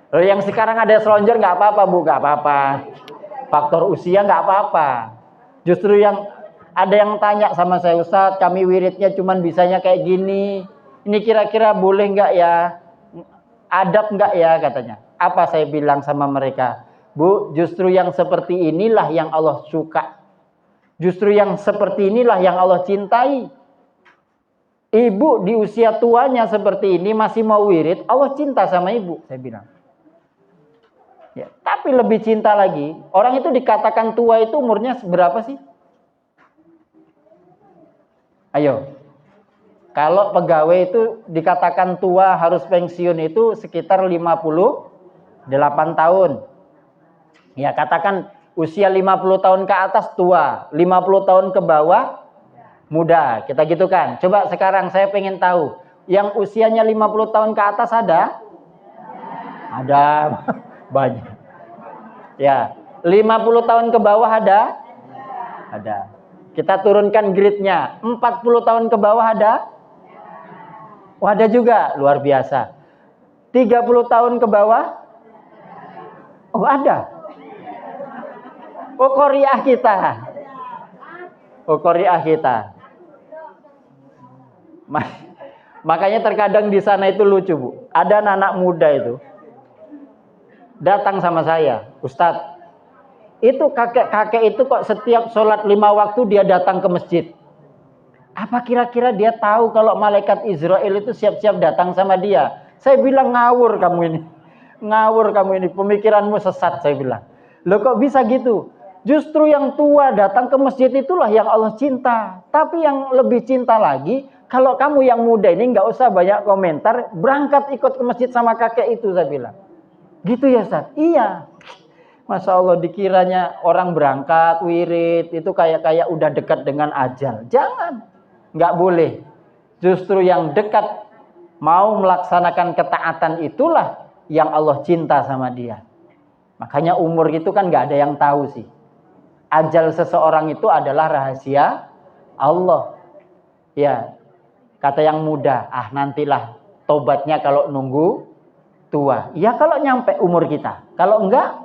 Lalu yang sekarang ada selonjor nggak apa-apa Bu, nggak apa-apa. Faktor usia nggak apa-apa. Justru yang ada yang tanya sama saya, Ustadz, kami wiridnya cuman bisanya kayak gini. Ini kira-kira boleh nggak ya? Adab nggak ya katanya. Apa saya bilang sama mereka? Bu, justru yang seperti inilah yang Allah suka. Justru yang seperti inilah yang Allah cintai. Ibu di usia tuanya seperti ini masih mau wirid, Allah cinta sama ibu, saya bilang. Ya, tapi lebih cinta lagi, orang itu dikatakan tua itu umurnya berapa sih? Ayo. Kalau pegawai itu dikatakan tua harus pensiun itu sekitar 58 tahun. Ya, katakan usia 50 tahun ke atas tua, 50 tahun ke bawah muda. Kita gitu kan. Coba sekarang saya pengen tahu, yang usianya 50 tahun ke atas ada? Ada banyak. Ya, 50 tahun ke bawah ada? Ada. Kita turunkan grade-nya. 40 tahun ke bawah ada? Oh, ada juga, luar biasa. 30 tahun ke bawah? Oh, ada. Oh, Korea kita. Oh, Korea kita. Makanya terkadang di sana itu lucu, Bu. Ada anak muda itu datang sama saya, Ustadz, itu kakek-kakek itu kok setiap sholat 5 waktu dia datang ke masjid. Apa kira-kira dia tahu kalau malaikat Israel itu siap-siap datang sama dia? Saya bilang, ngawur kamu ini. Ngawur kamu ini, pemikiranmu sesat, saya bilang. Loh kok bisa gitu? Justru yang tua datang ke masjid itulah yang Allah cinta. Tapi yang lebih cinta lagi, kalau kamu yang muda ini nggak usah banyak komentar, berangkat ikut ke masjid sama kakek itu, saya bilang. Gitu ya Ustaz? Iya. Masya Allah, dikiranya orang berangkat wirid itu kayak udah dekat dengan ajal. Jangan, nggak boleh. Justru yang dekat mau melaksanakan ketaatan itulah yang Allah cinta sama dia. Makanya umur itu kan nggak ada yang tahu sih. Ajal seseorang itu adalah rahasia Allah. Ya, kata yang muda, nantilah tobatnya kalau nunggu tua. Ya kalau nyampe umur kita. Kalau enggak,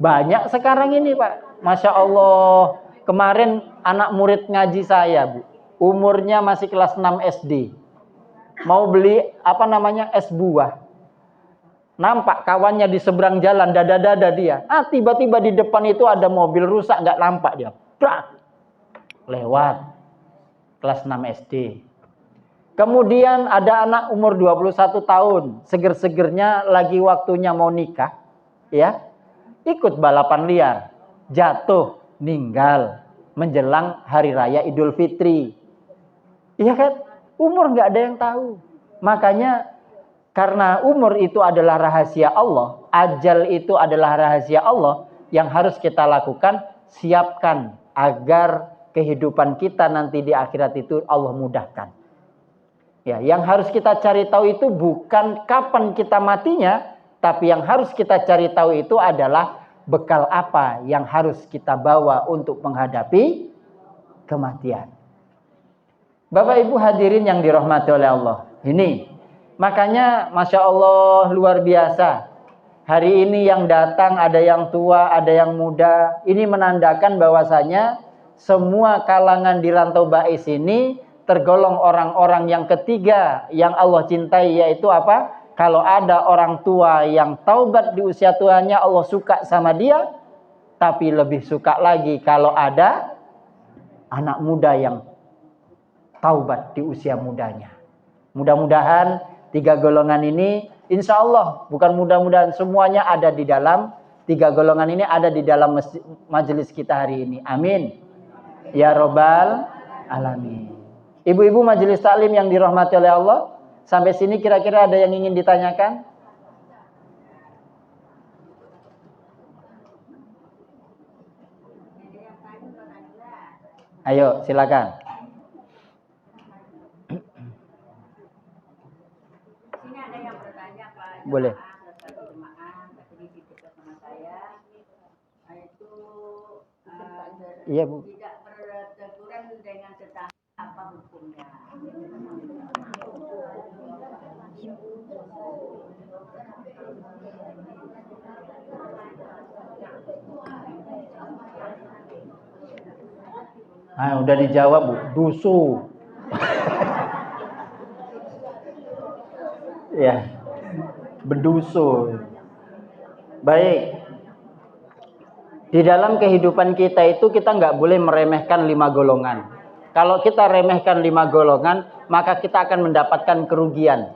banyak sekarang ini Pak. Masya Allah. Kemarin anak murid ngaji saya Bu, umurnya masih kelas 6 SD. mau beli es buah. Nampak kawannya di seberang jalan, dada-dada dia. Tiba-tiba di depan itu ada mobil rusak, nggak nampak dia. Brak! Lewat. Kelas 6 SD. Kemudian ada anak umur 21 tahun. Seger-segernya lagi waktunya mau nikah. Ya, ikut balapan liar. Jatuh, meninggal. Menjelang hari raya Idul Fitri. Iya kan? Umur nggak ada yang tahu. Makanya karena umur itu adalah rahasia Allah, ajal itu adalah rahasia Allah, yang harus kita lakukan, siapkan agar kehidupan kita nanti di akhirat itu Allah mudahkan. Ya, yang harus kita cari tahu itu bukan kapan kita matinya, tapi yang harus kita cari tahu itu adalah bekal apa yang harus kita bawa untuk menghadapi kematian. Bapak Ibu hadirin yang dirahmati oleh Allah. Ini makanya Masya Allah luar biasa. Hari ini yang datang ada yang tua, ada yang muda. Ini menandakan bahwasanya semua kalangan di Rantau Bais ini tergolong orang-orang yang ketiga yang Allah cintai, yaitu apa? Kalau ada orang tua yang taubat di usia tuanya, Allah suka sama dia. Tapi lebih suka lagi kalau ada anak muda yang taubat di usia mudanya. Mudah-mudahan 3 golongan ini, insya Allah, bukan mudah-mudahan, semuanya ada di dalam 3 golongan ini, ada di dalam majelis kita hari ini. Amin. Ya Rabbal Alamin. Ibu-ibu majelis taklim yang dirahmati oleh Allah, sampai sini kira-kira ada yang ingin ditanyakan? Ayo, silakan. Boleh. Iya Bu. Tidak berteguran dengan tetangga, apa hukumnya? Udah dijawab Bu. Dusu. Ya. Berdusu. Baik. Di dalam kehidupan kita itu kita nggak boleh meremehkan 5 golongan. Kalau kita remehkan 5 golongan, maka kita akan mendapatkan kerugian.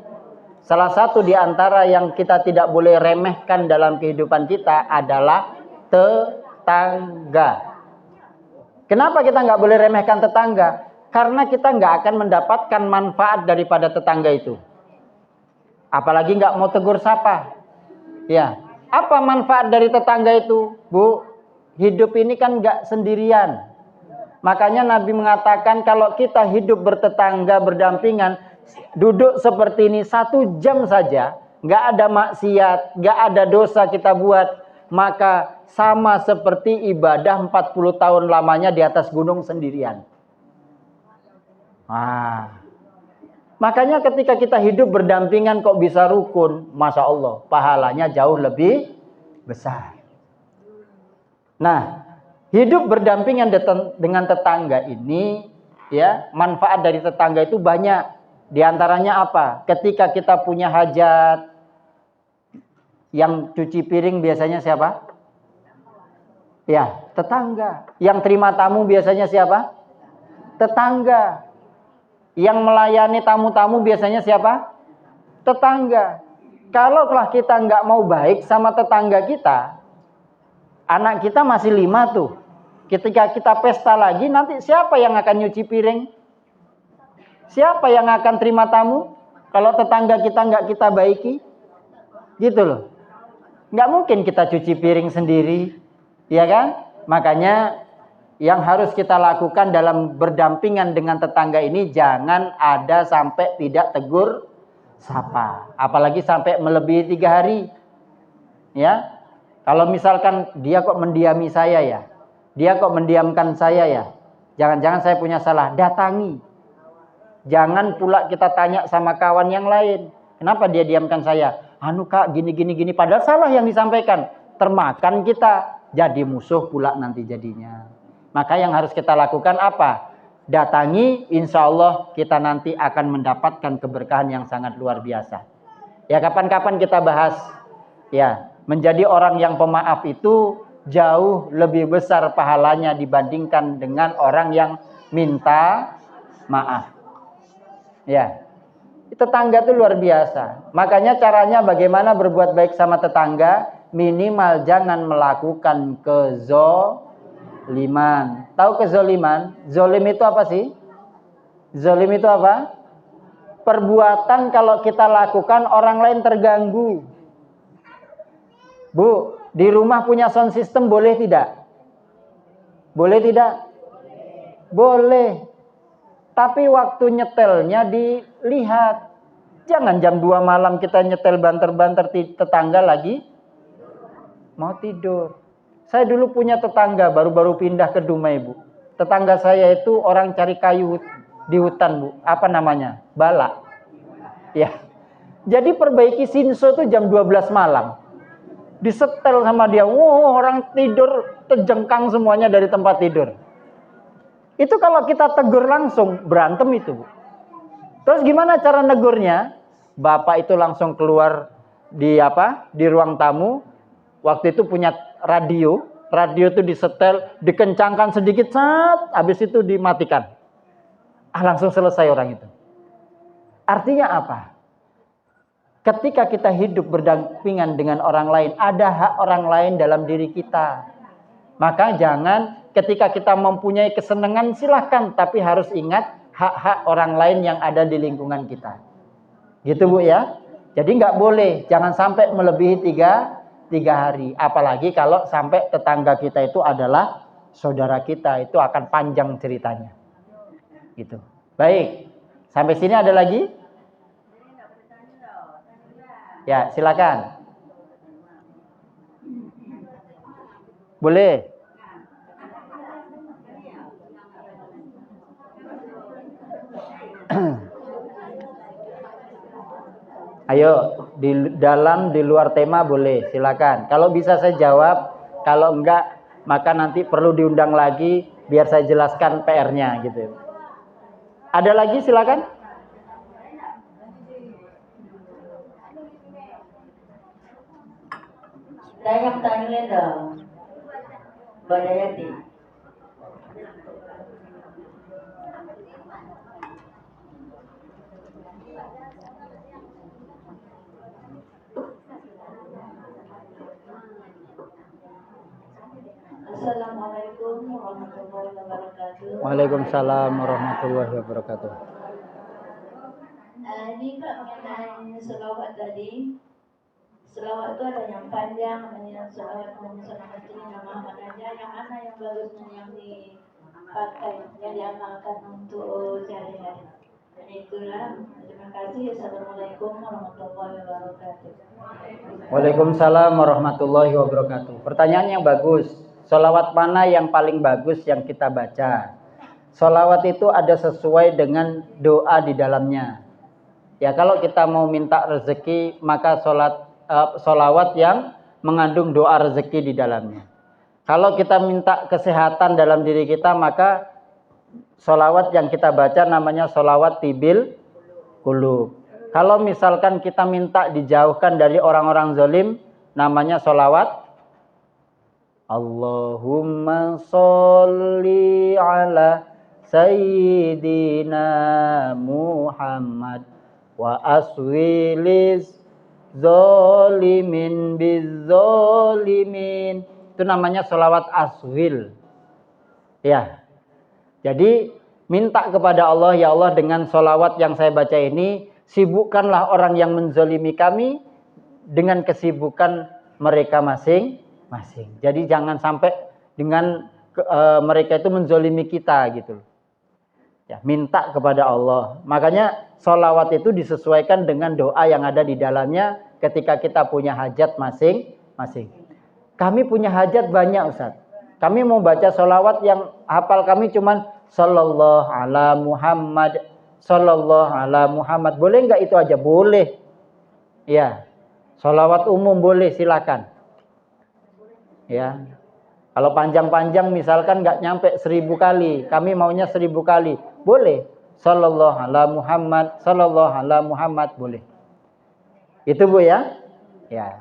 Salah satu di antara yang kita tidak boleh remehkan dalam kehidupan kita adalah tetangga. Kenapa kita nggak boleh remehkan tetangga? Karena kita nggak akan mendapatkan manfaat daripada tetangga itu. Apalagi nggak mau tegur sapa. Ya, apa manfaat dari tetangga itu, Bu? Hidup ini kan nggak sendirian. Makanya Nabi mengatakan kalau kita hidup bertetangga, berdampingan, duduk seperti ini 1 jam saja, nggak ada maksiat, nggak ada dosa kita buat, maka sama seperti ibadah 40 tahun lamanya di atas gunung sendirian. Makanya ketika kita hidup berdampingan kok bisa rukun, Masya Allah, pahalanya jauh lebih besar. Nah, hidup berdampingan dengan tetangga ini, ya, manfaat dari tetangga itu banyak. Di antaranya apa? Ketika kita punya hajat, yang cuci piring biasanya siapa? Ya, tetangga. Yang terima tamu biasanya siapa? Tetangga. Yang melayani tamu-tamu biasanya siapa? Tetangga. Kalaulah kita nggak mau baik sama tetangga kita, anak kita masih 5 tuh. Ketika kita pesta lagi, nanti siapa yang akan nyuci piring? Siapa yang akan terima tamu? Kalau tetangga kita nggak kita baiki, gitu loh. Nggak mungkin kita cuci piring sendiri, ya kan? Makanya yang harus kita lakukan dalam berdampingan dengan tetangga ini, jangan ada sampai tidak tegur sapa. Apalagi sampai melebihi 3 hari. Ya, kalau misalkan dia kok mendiami saya ya, dia kok mendiamkan saya ya, jangan-jangan saya punya salah, datangi. Jangan pula kita tanya sama kawan yang lain, kenapa dia diamkan saya? Kak, gini. Padahal salah yang disampaikan. Termakan kita, jadi musuh pula nanti jadinya. Maka yang harus kita lakukan apa? datangi, insya Allah kita nanti akan mendapatkan keberkahan yang sangat luar biasa. Ya, kapan-kapan kita bahas. Ya, menjadi orang yang pemaaf itu jauh lebih besar pahalanya dibandingkan dengan orang yang minta maaf. Ya, tetangga itu luar biasa. Makanya caranya bagaimana berbuat baik sama tetangga, minimal jangan melakukan kezoliman. Tahu kezoliman? Zolim itu apa sih? Zolim itu apa? Perbuatan kalau kita lakukan orang lain terganggu. Bu, di rumah punya sound system boleh tidak? Boleh tidak? Boleh. Tapi waktu nyetelnya dilihat. Jangan jam 2 malam kita nyetel banter-banter tetangga lagi mau tidur. Saya dulu punya tetangga baru-baru pindah ke Dumai, Bu. Tetangga saya itu orang cari kayu di hutan, Bu. Apa namanya? Bala. Ya. Jadi perbaiki sinso itu jam 12 malam. Disetel sama dia. Wow, orang tidur terjengkang semuanya dari tempat tidur. Itu kalau kita tegur langsung berantem itu, Bu. Terus gimana cara negurnya? Bapak itu langsung keluar di ruang tamu. Waktu itu punya radio itu disetel, dikencangkan sedikit, habis itu dimatikan. Langsung selesai orang itu. Artinya apa? Ketika kita hidup berdampingan dengan orang lain, ada hak orang lain dalam diri kita. Maka jangan ketika kita mempunyai kesenangan silahkan, tapi harus ingat hak-hak orang lain yang ada di lingkungan kita. Gitu, Bu, ya. Jadi nggak boleh, jangan sampai melebihi tiga hari. Apalagi kalau sampai tetangga kita itu adalah saudara kita, itu akan panjang ceritanya. Gitu. Baik, sampai sini ada lagi? Ya, silakan. Boleh. Ayo, di luar tema boleh, silakan. Kalau bisa saya jawab, kalau enggak maka nanti perlu diundang lagi biar saya jelaskan PR-nya gitu. Ada lagi, silakan. Saya tanya dong, Badayati. Assalamualaikum warahmatullahi wabarakatuh. Waalaikumsalam warahmatullahi wabarakatuh. Ini Kak mengenai selawat tadi. Selawat itu ada yang panjang, ada yang selawat nama Muhammad aja. Yang mana yang bagusnya yang dipakai, yang diamalkan untuk sehari-hari? Itulah. Terima kasih. Assalamualaikum warahmatullahi wabarakatuh. Waalaikumsalam warahmatullahi wabarakatuh. Pertanyaan yang bagus. Sholawat mana yang paling bagus yang kita baca? Sholawat itu ada sesuai dengan doa di dalamnya. Ya, kalau kita mau minta rezeki, maka sholawat yang mengandung doa rezeki di dalamnya. Kalau kita minta kesehatan dalam diri kita, maka sholawat yang kita baca namanya sholawat tibil qulub. Kalau misalkan kita minta dijauhkan dari orang-orang zalim, namanya sholawat Allahumma sholli ala Sayyidina Muhammad wa aswilis zolimin bizzolimin. Itu namanya sholawat aswil. Ya. Jadi minta kepada Allah, ya Allah, dengan sholawat yang saya baca ini, sibukkanlah orang yang menzolimi kami dengan kesibukan mereka masing-masing. Jadi jangan sampai dengan mereka itu menzolimi kita gitu. Ya, minta kepada Allah. Makanya sholawat itu disesuaikan dengan doa yang ada di dalamnya ketika kita punya hajat masing-masing. Kami punya hajat banyak, Ustaz. Kami mau baca sholawat yang hafal kami cuman sallallahu ala Muhammad, sallallahu ala Muhammad. Boleh nggak itu aja? Boleh. Ya. Sholawat umum boleh, silakan. Ya. Kalau panjang-panjang misalkan nggak nyampe 1000 kali, kami maunya 1000 kali, boleh. Sallallahu ala Muhammad, sallallahu ala Muhammad, boleh. Itu Bu ya. Ya.